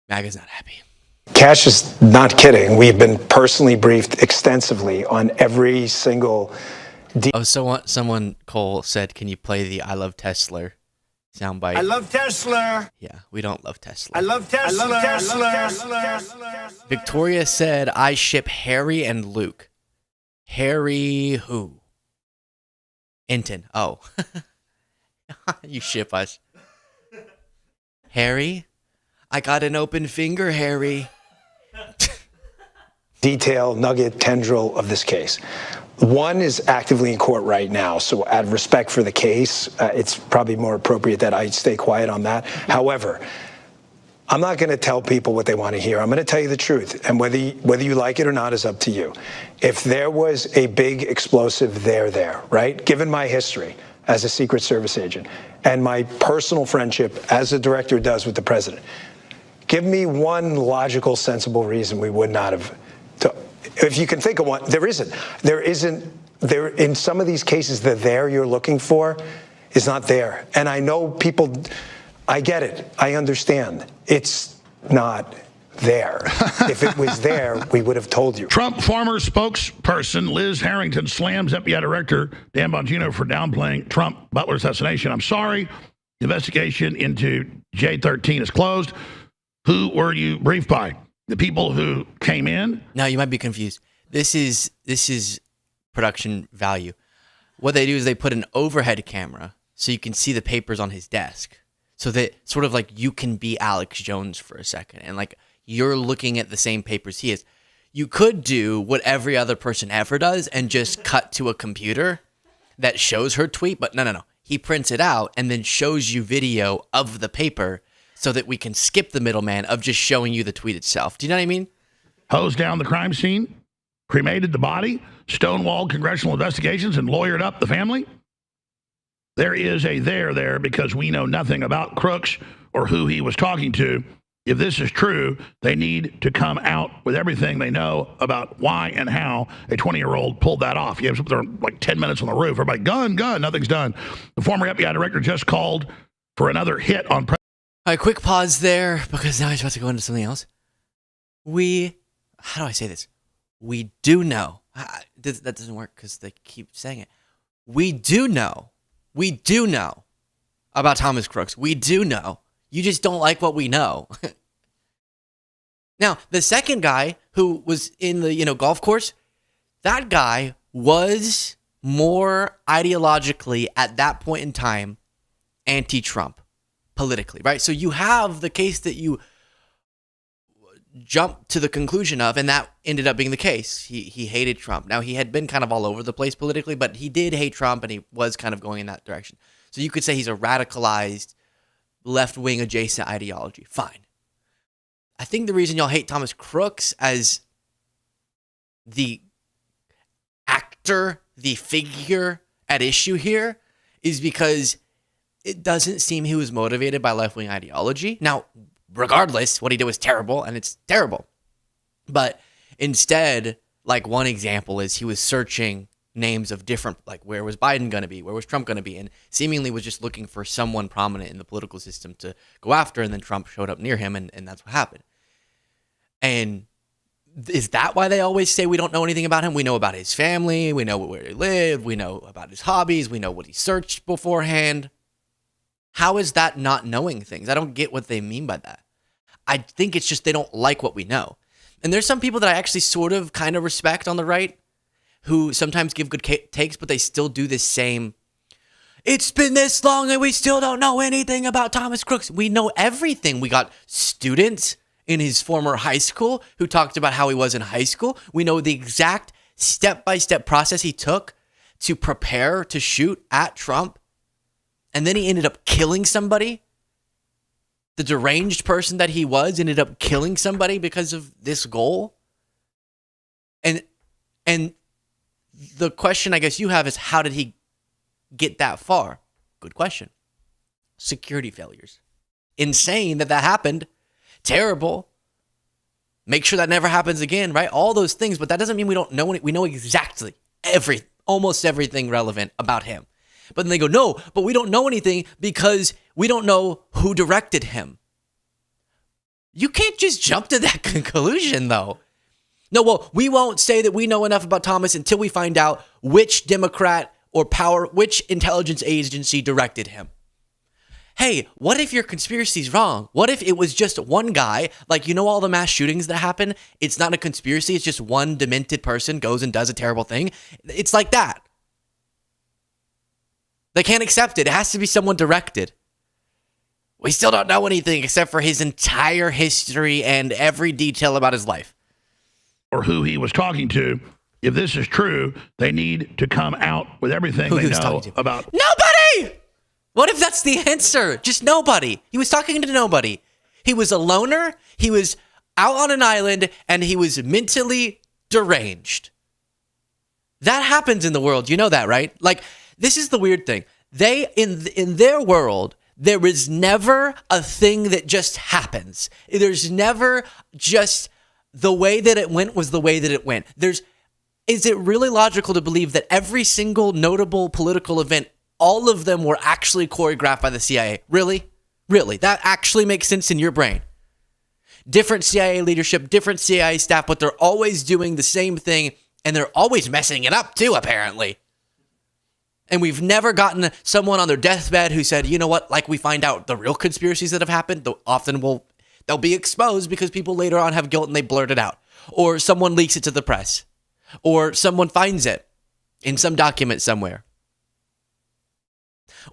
MAGA's not happy. Kash is not kidding. We've been personally briefed extensively on every single. Someone, Cole, said, can you play the I Love Tesla soundbite? I love Tesla. Yeah, we don't love Tesla. I love Tesla. I love Tesla. Victoria said, I ship Harry and Luke. Harry who? Inton. Oh. You ship us. Harry? I got an open finger, Harry. Detail, nugget, tendril of this case. One is actively in court right now, so out of respect for the case, it's probably more appropriate that I stay quiet on that. However, I'm not going to tell people what they want to hear. I'm going to tell you the truth, and whether you like it or not is up to you. If there was a big explosive there, right? Given my history as a Secret Service agent and my personal friendship as a director does with the president, give me one logical, sensible reason we would not have. If you can think of one, there isn't. There in some of these cases, the there you're looking for is not there. And I know people, I get it. I understand. It's not there. If it was there, we would have told you. Trump former spokesperson Liz Harrington slams FBI Director Dan Bonino for downplaying Trump Butler assassination. I'm sorry. The investigation into J13 is closed. Who were you briefed by? The people who came in? Now, you might be confused. This is production value. What they do is they put an overhead camera so you can see the papers on his desk. So that sort of like you can be Alex Jones for a second and like you're looking at the same papers he is. You could do what every other person ever does and just cut to a computer that shows her tweet, but no. He prints it out and then shows you video of the paper so that we can skip the middleman of just showing you the tweet itself. Do you know what I mean? Hosed down the crime scene, cremated the body, stonewalled congressional investigations, and lawyered up the family? There is a there because we know nothing about Crooks or who he was talking to. If this is true, they need to come out with everything they know about why and how a 20-year-old pulled that off. You have there like 10 minutes on the roof. Everybody, gun, nothing's done. The former FBI director just called for another hit on. All right, quick pause there because now he's about to go into something else. How do I say this? We do know. That doesn't work because they keep saying it. We do know about Thomas Crooks. We do know. You just don't like what we know. Now, the second guy who was in the golf course, that guy was more ideologically at that point in time anti-Trump politically, right? So you have the case that you jump to the conclusion of, and that ended up being the case. He hated Trump. Now, he had been kind of all over the place politically, but he did hate Trump, and he was kind of going in that direction. So you could say he's a radicalized left-wing adjacent ideology. Fine. I think the reason y'all hate Thomas Crooks as the actor, the figure at issue here is because it doesn't seem he was motivated by left-wing ideology. Now, regardless, what he did was terrible, and it's terrible. But instead, like one example is he was searching names of different, like where was Biden going to be? Where was Trump going to be? And seemingly was just looking for someone prominent in the political system to go after, and then Trump showed up near him, and that's what happened. And is that why they always say we don't know anything about him? We know about his family. We know where he lived. We know about his hobbies. We know what he searched beforehand. How is that not knowing things? I don't get what they mean by that. I think it's just they don't like what we know. And there's some people that I actually sort of kind of respect on the right who sometimes give good takes, but they still do this same, it's been this long and we still don't know anything about Thomas Crooks. We know everything. We got students in his former high school who talked about how he was in high school. We know the exact step-by-step process he took to prepare to shoot at Trump. And then he ended up killing somebody. The deranged person that he was ended up killing somebody because of this goal. And the question I guess you have is, how did he get that far? Good question. Security failures. Insane that happened. Terrible. Make sure that never happens again, right? All those things, but that doesn't mean we don't know. We know exactly almost everything relevant about him. But then they go, no, but we don't know anything because we don't know who directed him. You can't just jump to that conclusion, though. No, well, we won't say that we know enough about Thomas until we find out which Democrat or which intelligence agency directed him. Hey, what if your conspiracy's wrong? What if it was just one guy? Like, you know, all the mass shootings that happen? It's not a conspiracy. It's just one demented person goes and does a terrible thing. It's like that. They can't accept it. It has to be someone directed. We still don't know anything except for his entire history and every detail about his life. Or who he was talking to. If this is true, they need to come out with everything they know about. Nobody! What if that's the answer? Just nobody. He was talking to nobody. He was a loner. He was out on an island, and he was mentally deranged. That happens in the world. You know that, right? Like, this is the weird thing. They, in their world, there is never a thing that just happens. There's never just the way that it went was the way that it went. Is it really logical to believe that every single notable political event, all of them were actually choreographed by the CIA? Really? Really? That actually makes sense in your brain? Different CIA leadership, different CIA staff, but they're always doing the same thing, and they're always messing it up too, apparently. And we've never gotten someone on their deathbed who said, you know what, like we find out the real conspiracies that have happened, they'll be exposed because people later on have guilt and they blurt it out. Or someone leaks it to the press. Or someone finds it in some document somewhere.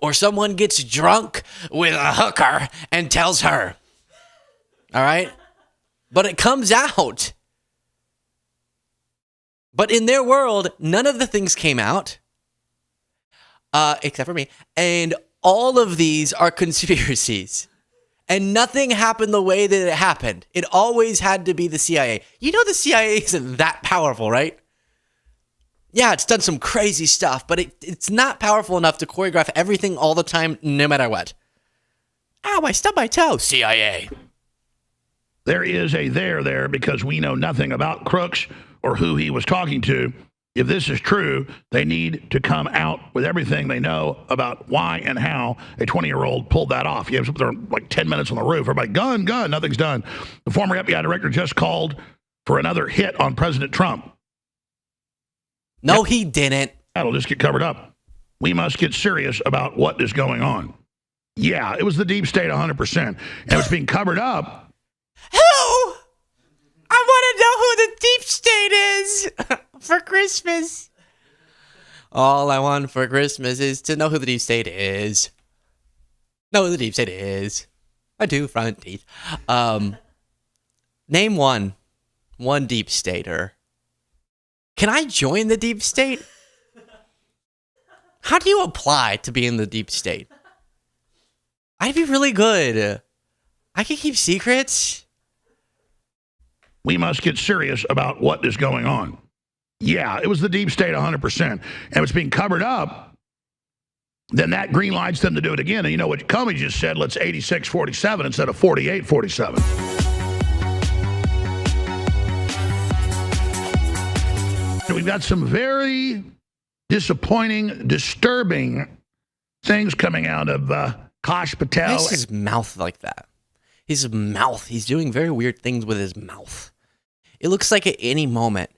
Or someone gets drunk with a hooker and tells her. All right? But it comes out. But in their world, none of the things came out. Except for me. And all of these are conspiracies. And nothing happened the way that it happened. It always had to be the CIA. You know the CIA isn't that powerful, right? Yeah, it's done some crazy stuff, but it's not powerful enough to choreograph everything all the time, no matter what. Ow, I stubbed my toe. CIA. There is a there because we know nothing about Crooks or who he was talking to. If this is true, they need to come out with everything they know about why and how a 20-year-old pulled that off. You have there like 10 minutes on the roof. Everybody, gun, nothing's done. The former FBI director just called for another hit on President Trump. No, he didn't. That'll just get covered up. We must get serious about what is going on. Yeah, it was the deep state 100%. And it's being covered up. Who? I want to know who the deep state is for Christmas. All I want for Christmas is to know who the deep state is. Know who the deep state is. I do, front teeth. Name one deep stater. Can I join the deep state? How do you apply to be in the deep state? I'd be really good. I can keep secrets. We must get serious about what is going on. Yeah, it was the deep state 100%. And if it's being covered up, then that green lights them to do it again. And you know what Comey just said? Let's 86-47 instead of 48-47. We've got some very disappointing, disturbing things coming out of Kosh Patel. Why is his mouth like that? His mouth. He's doing very weird things with his mouth. It looks like at any moment,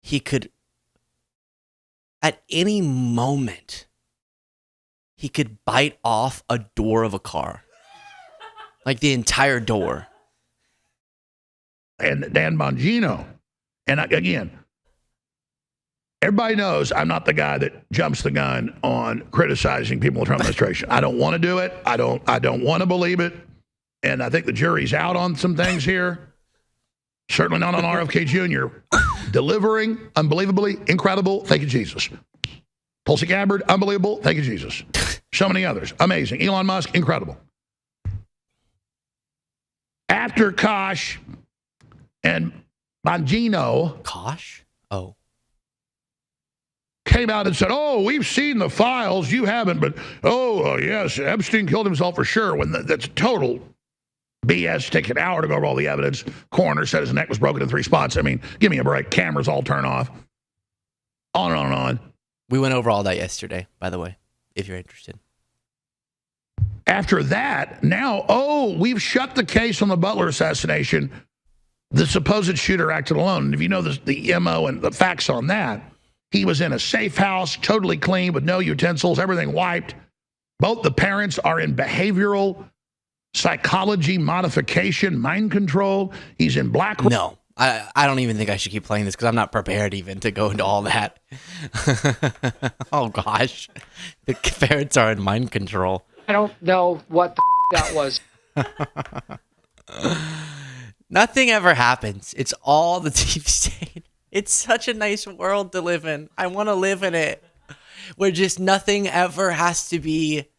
he could bite off a door of a car. Like the entire door. And Dan Bonino. And again, everybody knows I'm not the guy that jumps the gun on criticizing people in the Trump administration. I don't want to do it. I don't want to believe it. And I think the jury's out on some things here. Certainly not on RFK Jr. Delivering, unbelievably, incredible. Thank you, Jesus. Tulsi Gabbard, unbelievable. Thank you, Jesus. So many others. Amazing. Elon Musk, incredible. After Kosh and Bonino. Kosh? Oh. Came out and said, oh, we've seen the files. You haven't, but, yes, Epstein killed himself for sure. When that's total BS. Take an hour to go over all the evidence. Coroner said his neck was broken in 3 spots. I mean, give me a break. Cameras all turn off. On and on and on. We went over all that yesterday, by the way. if you're interested. After that, now, we've shut the case on the Butler assassination. The supposed shooter acted alone. And if you know the MO and the facts on that, he was in a safe house, totally clean, with no utensils, everything wiped. Both the parents are in behavioral psychology modification, mind control. He's in black. No, I don't even think I should keep playing this because I'm not prepared even to go into all that. Oh, gosh. The parents are in mind control. I don't know what the that was. Nothing ever happens. It's all the deep state. It's such a nice world to live in. I want to live in it. Where just nothing ever has to be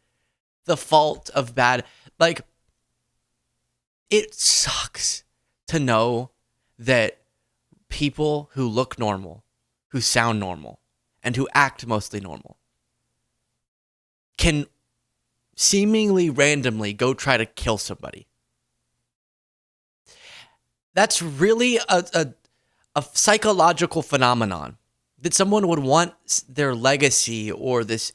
the fault of bad. Like, it sucks to know that people who look normal, who sound normal, and who act mostly normal can seemingly randomly go try to kill somebody. That's really a psychological phenomenon that someone would want their legacy or this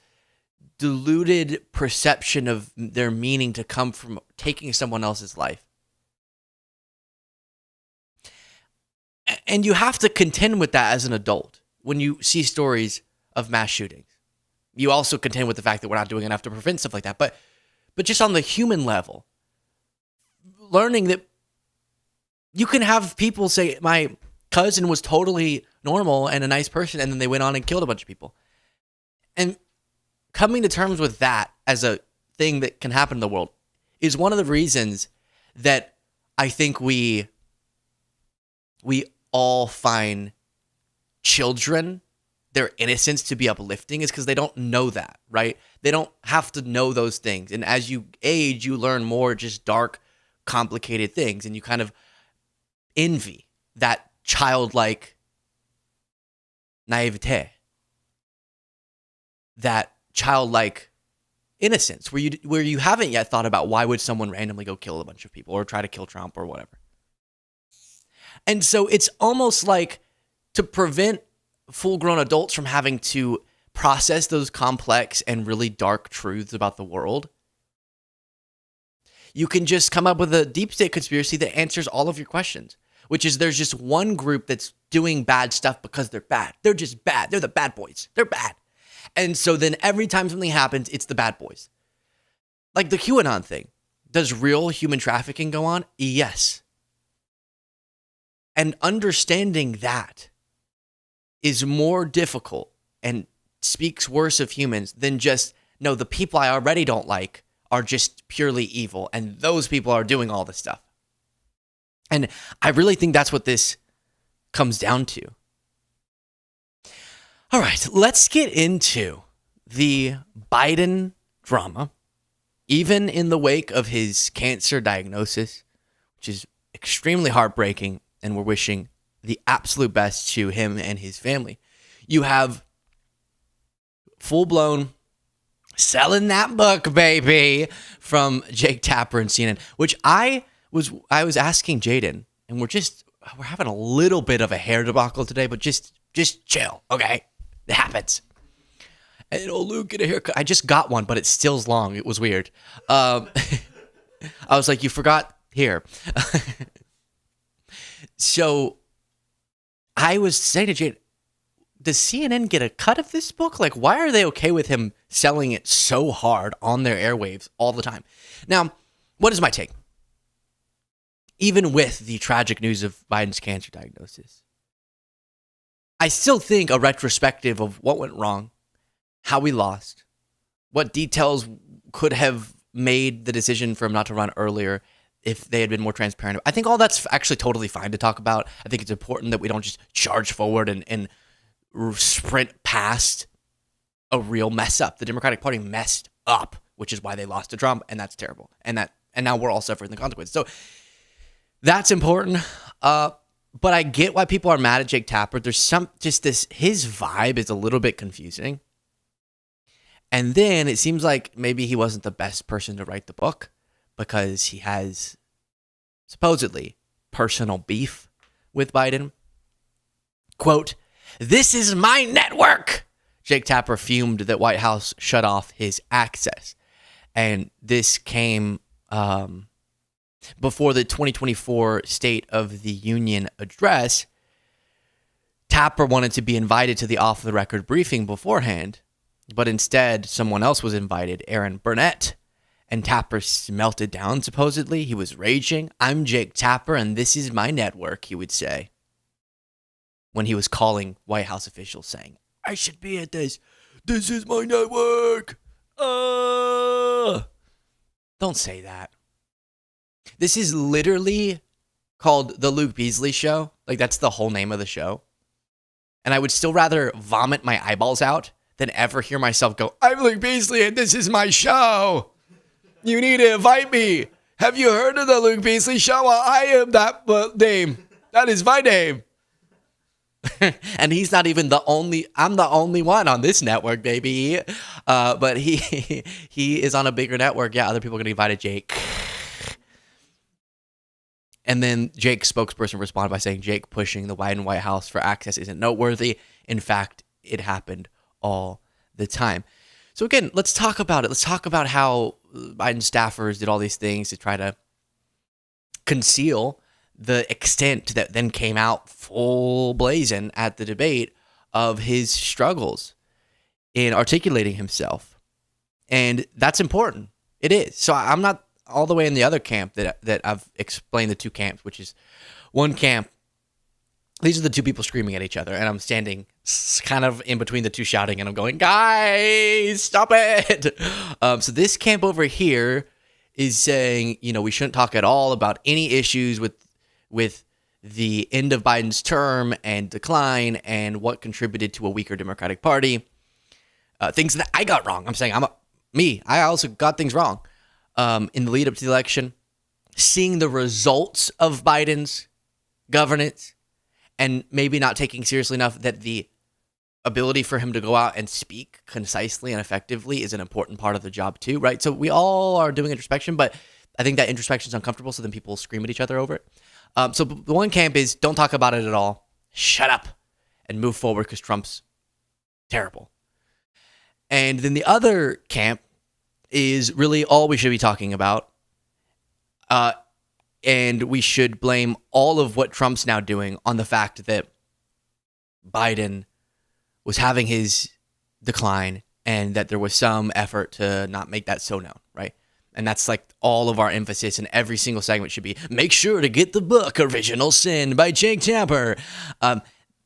diluted perception of their meaning to come from taking someone else's life. And you have to contend with that as an adult when you see stories of mass shootings. You also contend with the fact that we're not doing enough to prevent stuff like that. But just on the human level, learning that you can have people say, my cousin was totally normal and a nice person, and then they went on and killed a bunch of people. And coming to terms with that as a thing that can happen in the world is one of the reasons that I think we all find children, their innocence, to be uplifting, is because they don't know that, right? They don't have to know those things. And as you age, you learn more just dark, complicated things, and you kind of envy that childlike naivete, that childlike innocence, where you haven't yet thought about why would someone randomly go kill a bunch of people or try to kill Trump or whatever. And so it's almost like, to prevent full-grown adults from having to process those complex and really dark truths about the world, you can just come up with a deep state conspiracy that answers all of your questions, which is there's just one group that's doing bad stuff because they're bad. They're just bad. They're the bad boys. They're bad. And so then every time something happens, it's the bad boys. Like the QAnon thing. Does real human trafficking go on? Yes. And understanding that is more difficult and speaks worse of humans than just, no, the people I already don't like are just purely evil, and those people are doing all this stuff. And I really think that's what this comes down to. All right, let's get into the Biden drama, even in the wake of his cancer diagnosis, which is extremely heartbreaking, and we're wishing the absolute best to him and his family. You have full-blown selling that book, baby, from Jake Tapper and CNN, which I was asking Jaden, and we're having a little bit of a hair debacle today, but just chill, okay? It happens. And Luke, get a haircut. I just got one, but it still's long. It was weird. I was like, you forgot here. So I was saying to Jade, does CNN get a cut of this book? Like, why are they okay with him selling it so hard on their airwaves all the time? Now, what is my take? Even with the tragic news of Biden's cancer diagnosis, I still think a retrospective of what went wrong, how we lost, what details could have made the decision for him not to run earlier if they had been more transparent. I think all that's actually totally fine to talk about. I think it's important that we don't just charge forward and sprint past a real mess up. The Democratic Party messed up, which is why they lost to Trump, and that's terrible. And now we're all suffering the consequences. So that's important. But I get why people are mad at Jake Tapper. There's his vibe is a little bit confusing. And then it seems like maybe he wasn't the best person to write the book, because he has supposedly personal beef with Biden. Quote, "This is my network," Jake Tapper fumed that White House shut off his access. And this came before the 2024 State of the Union address. Tapper wanted to be invited to the off-the-record briefing beforehand, but instead someone else was invited, Aaron Burnett. And Tapper melted down, supposedly. He was raging. "I'm Jake Tapper, and this is my network," he would say, when he was calling White House officials saying, "I should be at this. This is my network." Don't say that. This is literally called The Luke Beasley Show. Like, that's the whole name of the show. And I would still rather vomit my eyeballs out than ever hear myself go, "I'm Luke Beasley, and this is my show. You need to invite me. Have you heard of the Luke Beasley Show? Well, I am that name. That is my name." And he's not even the only. I'm the only one on this network, baby. But he is on a bigger network. Yeah, other people are going to invite Jake. And then Jake's spokesperson responded by saying, "Jake pushing the Biden White House for access isn't noteworthy. In fact, it happened all the time." So again, let's talk about it. Let's talk about how Biden staffers did all these things to try to conceal the extent that then came out full blazing at the debate of his struggles in articulating himself. And that's important. It is. So I'm not all the way in the other camp that I've explained the two camps, which is one camp. These are the two people screaming at each other, and I'm standing kind of in between the two shouting, and I'm going, "Guys, stop it." So this camp over here is saying, we shouldn't talk at all about any issues with the end of Biden's term and decline and what contributed to a weaker Democratic Party. Things that I got wrong. I'm saying I also got things wrong in the lead up to the election. Seeing the results of Biden's governance and maybe not taking seriously enough that the ability for him to go out and speak concisely and effectively is an important part of the job too, right? So we all are doing introspection, but I think that introspection is uncomfortable, so then people scream at each other over it. So the one camp is don't talk about it at all. Shut up and move forward because Trump's terrible. And then the other camp is really all we should be talking about. And we should blame all of what Trump's now doing on the fact that Biden was having his decline and that there was some effort to not make that so known, right? And that's like all of our emphasis in every single segment should be, make sure to get the book Original Sin by Jake Tapper. I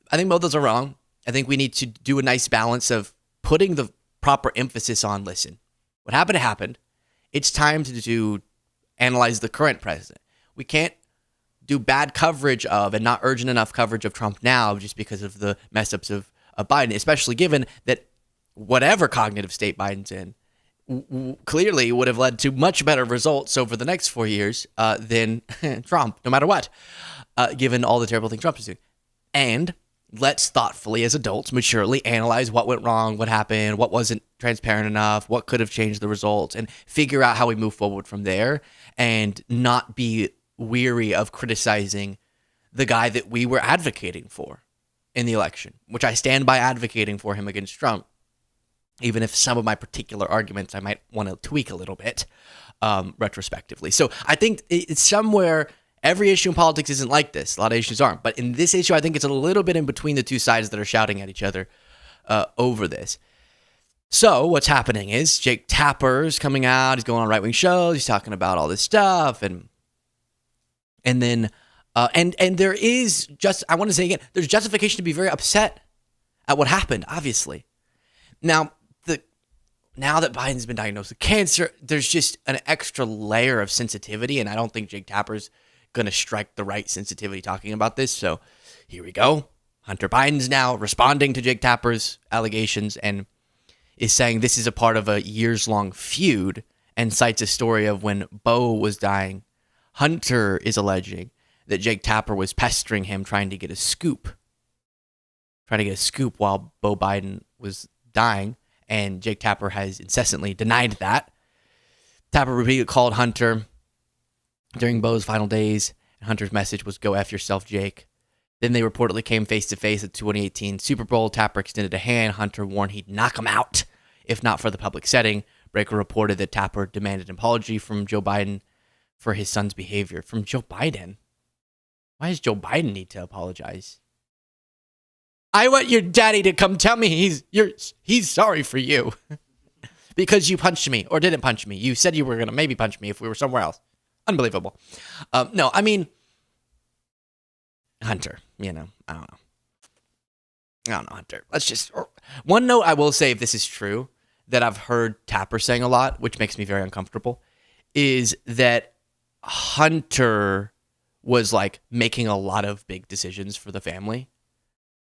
think both of those are wrong. I think we need to do a nice balance of putting the proper emphasis on, listen, what happened. It's time to analyze the current president. We can't do bad coverage of and not urgent enough coverage of Trump now just because of the mess ups of Biden, especially given that whatever cognitive state Biden's in clearly would have led to much better results over the next 4 years than Trump, no matter what, given all the terrible things Trump is doing. And let's thoughtfully, as adults, maturely analyze what went wrong, what happened, what wasn't transparent enough, what could have changed the results, and figure out how we move forward from there and not be weary of criticizing the guy that we were advocating for in the election, which I stand by advocating for him against Trump, even if some of my particular arguments I might want to tweak a little bit retrospectively. So I think it's somewhere, every issue in politics isn't like this. A lot of issues aren't. But in this issue, I think it's a little bit in between the two sides that are shouting at each other over this. So what's happening is Jake Tapper's coming out. He's going on right-wing shows. He's talking about all this stuff. And then there is I want to say again, there's justification to be very upset at what happened, obviously. Now that Biden's been diagnosed with cancer, there's just an extra layer of sensitivity, and I don't think Jake Tapper's going to strike the right sensitivity talking about this. So here we go. Hunter Biden's now responding to Jake Tapper's allegations and is saying this is a part of a years-long feud and cites a story of when Bo was dying. Hunter is alleging that Jake Tapper was pestering him trying to get a scoop while Bo Biden was dying, and Jake Tapper has incessantly denied that. Tapper repeatedly called Hunter during Bo's final days, and Hunter's message was, "Go F yourself, Jake." Then they reportedly came face to face at the 2018 Super Bowl. Tapper extended a hand. Hunter warned he'd knock him out, if not for the public setting. Breaker reported that Tapper demanded an apology from Joe Biden for his son's behavior. From Joe Biden? Why does Joe Biden need to apologize? I want your daddy to come tell me he's sorry for you because you punched me or didn't punch me. You said you were going to maybe punch me if we were somewhere else. Unbelievable. No, I mean, Hunter, I don't know, Hunter. Let's just, one note I will say, if this is true, that I've heard Tapper saying a lot, which makes me very uncomfortable, is that Hunter was like making a lot of big decisions for the family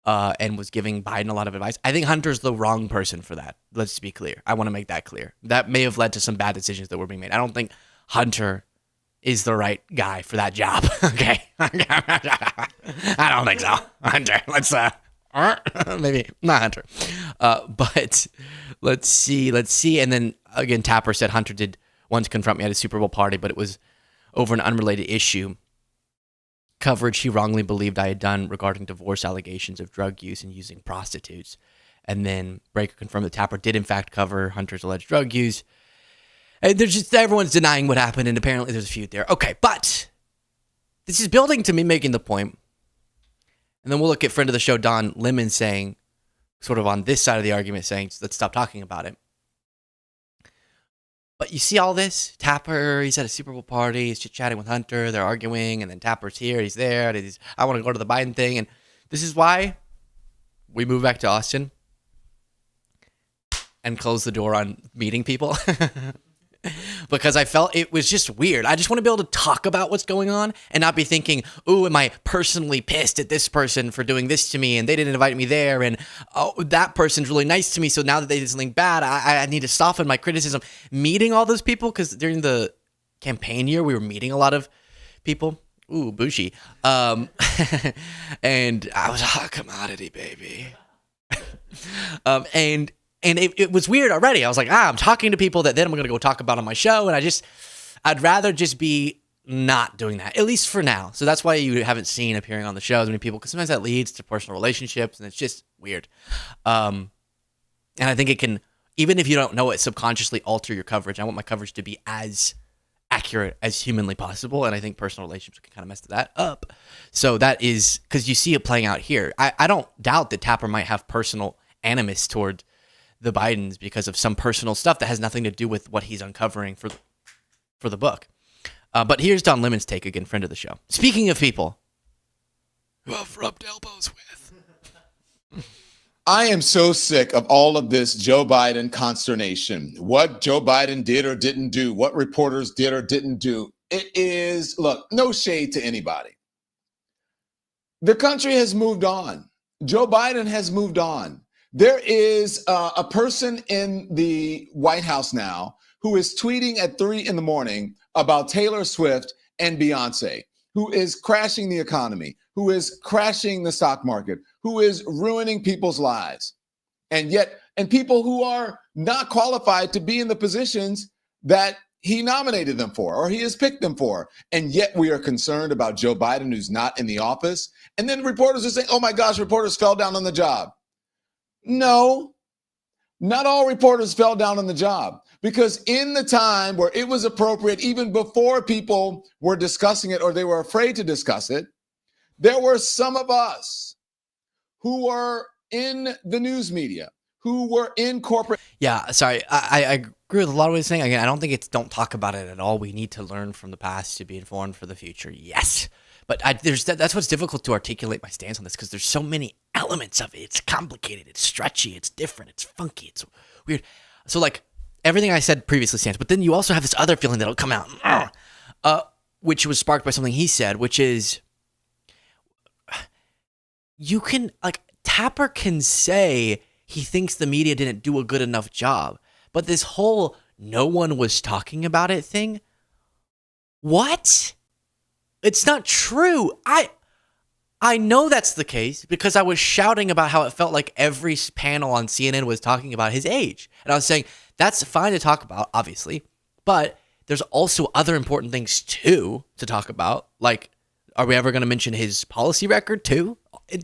and was giving Biden a lot of advice. I think Hunter's the wrong person for that. Let's be clear. I want to make that clear. That may have led to some bad decisions that were being made. I don't think Hunter is the right guy for that job. Okay. I don't think so. Hunter, let's maybe not Hunter. But let's see. And then again, Tapper said Hunter did once confront me at a Super Bowl party, but it was over an unrelated issue. Coverage he wrongly believed I had done regarding divorce allegations of drug use and using prostitutes. And then Breaker confirmed that Tapper did in fact cover Hunter's alleged drug use. And there's just, everyone's denying what happened, and apparently there's a feud there. Okay, but this is building to me making the point. And then we'll look at friend of the show, Don Lemon, saying, sort of on this side of the argument, saying, let's stop talking about it. But you see all this? Tapper, he's at a Super Bowl party, he's chit-chatting with Hunter, they're arguing, and then Tapper's here, he's there, and I want to go to the Biden thing. And this is why we moved back to Austin and closed the door on meeting people. Because I felt it was just weird. I just want to be able to talk about what's going on and not be thinking, ooh, am I personally pissed at this person for doing this to me and they didn't invite me there, and oh, that person's really nice to me, so now that they did something bad, I need to soften my criticism. Meeting all those people, because during the campaign year, we were meeting a lot of people. Ooh, bougie. And I was a commodity, baby. And it was weird already. I was like, I'm talking to people that then I'm going to go talk about on my show. And I'd rather just be not doing that, at least for now. So that's why you haven't seen appearing on the show as many people, because sometimes that leads to personal relationships and it's just weird. And I think it can, even if you don't know it, subconsciously alter your coverage. I want my coverage to be as accurate as humanly possible. And I think personal relationships can kind of mess that up. So that is, because you see it playing out here. I don't doubt that Tapper might have personal animus toward the Bidens because of some personal stuff that has nothing to do with what he's uncovering for the book. But here's Don Lemon's take again, friend of the show. Speaking of people who I've rubbed elbows with. I am so sick of all of this Joe Biden consternation. What Joe Biden did or didn't do, what reporters did or didn't do. It is, look, no shade to anybody. The country has moved on. Joe Biden has moved on. There is a person in the White House now who is tweeting at 3 a.m. about Taylor Swift and Beyonce, who is crashing the economy, who is crashing the stock market, who is ruining people's lives. And people who are not qualified to be in the positions that he nominated them for or he has picked them for. And yet we are concerned about Joe Biden, who's not in the office. And then reporters are saying, oh my gosh, reporters fell down on the job. No, not all reporters fell down on the job, because in the time where it was appropriate, even before people were discussing it or they were afraid to discuss it, there were some of us who were in the news media, who were in corporate. Yeah, sorry. I agree with a lot of what he's saying. Again, I don't think it's don't talk about it at all. We need to learn from the past to be informed for the future. Yes. But that's what's difficult to articulate my stance on this, because there's so many elements of it. It's complicated, it's stretchy, it's different, it's funky, it's weird. So like everything I said previously stands, but then you also have this other feeling that'll come out, which was sparked by something he said, which is you can, like, Tapper can say he thinks the media didn't do a good enough job, but this whole no one was talking about it thing, what? It's not true. I know that's the case because I was shouting about how it felt like every panel on CNN was talking about his age. And I was saying, that's fine to talk about, obviously, but there's also other important things too to talk about, like are we ever going to mention his policy record too?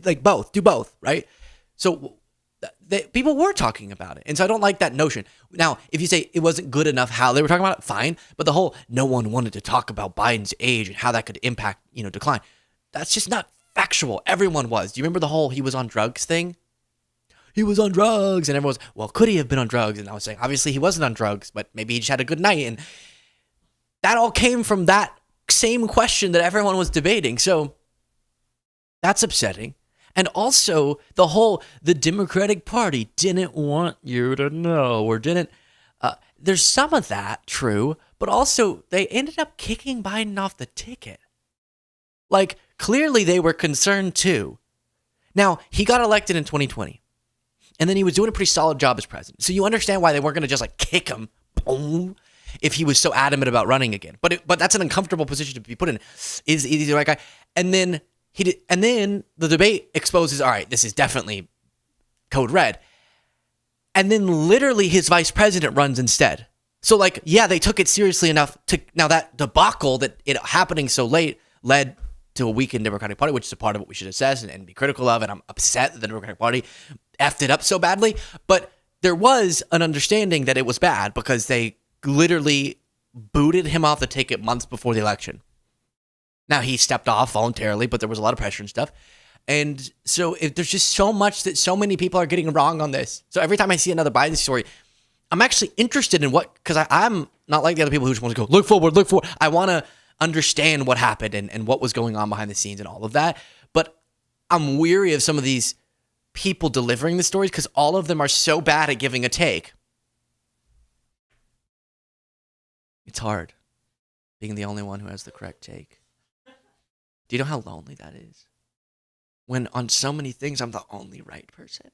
Like both, do both, right? So people were talking about it. And so I don't like that notion. Now, if you say it wasn't good enough how they were talking about it, fine. But the whole no one wanted to talk about Biden's age and how that could impact, decline. That's just not factual. Everyone was. Do you remember the whole he was on drugs thing? He was on drugs. And everyone was, well, could he have been on drugs? And I was saying, obviously he wasn't on drugs, but maybe he just had a good night. And that all came from that same question that everyone was debating. So that's upsetting. And also the Democratic Party didn't want you to know or didn't. There's some of that true, but also they ended up kicking Biden off the ticket. Like, clearly they were concerned too. Now, he got elected in 2020, and then he was doing a pretty solid job as president. So you understand why they weren't going to just like kick him, boom, if he was so adamant about running again. But that's an uncomfortable position to be put in. Is he the right guy? And then and then the debate exposes, all right, this is definitely code red. And then literally his vice president runs instead. So like, yeah, they took it seriously enough to, now that debacle that it happening so late led to a weakened Democratic Party, which is a part of what we should assess and be critical of. And I'm upset that the Democratic Party effed it up so badly. But there was an understanding that it was bad because they literally booted him off the ticket months before the election. Now, he stepped off voluntarily, but there was a lot of pressure and stuff. And so if there's just so much that so many people are getting wrong on this. So every time I see another Biden story, I'm actually interested in because I'm not like the other people who just want to go, look forward. I want to understand what happened and what was going on behind the scenes and all of that. But I'm weary of some of these people delivering the stories because all of them are so bad at giving a take. It's hard being the only one who has the correct take. Do you know how lonely that is? When on so many things, I'm the only right person.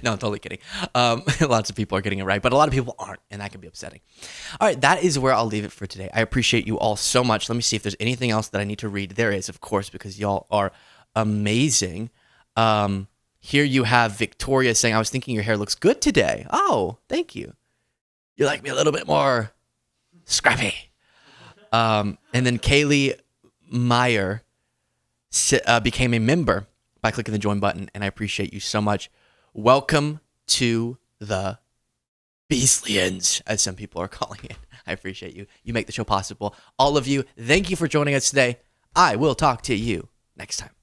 No, I'm totally kidding. Lots of people are getting it right, but a lot of people aren't, and that can be upsetting. All right, that is where I'll leave it for today. I appreciate you all so much. Let me see if there's anything else that I need to read. There is, of course, because y'all are amazing. Here you have Victoria saying, I was thinking your hair looks good today. Oh, thank you. You like me a little bit more scrappy. And then Kaylee Meyer became a member by clicking the join button, and I appreciate you so much. Welcome to the Beastlians, as some people are calling it. I appreciate you. You make the show possible. All of you, thank you for joining us today. I will talk to you next time.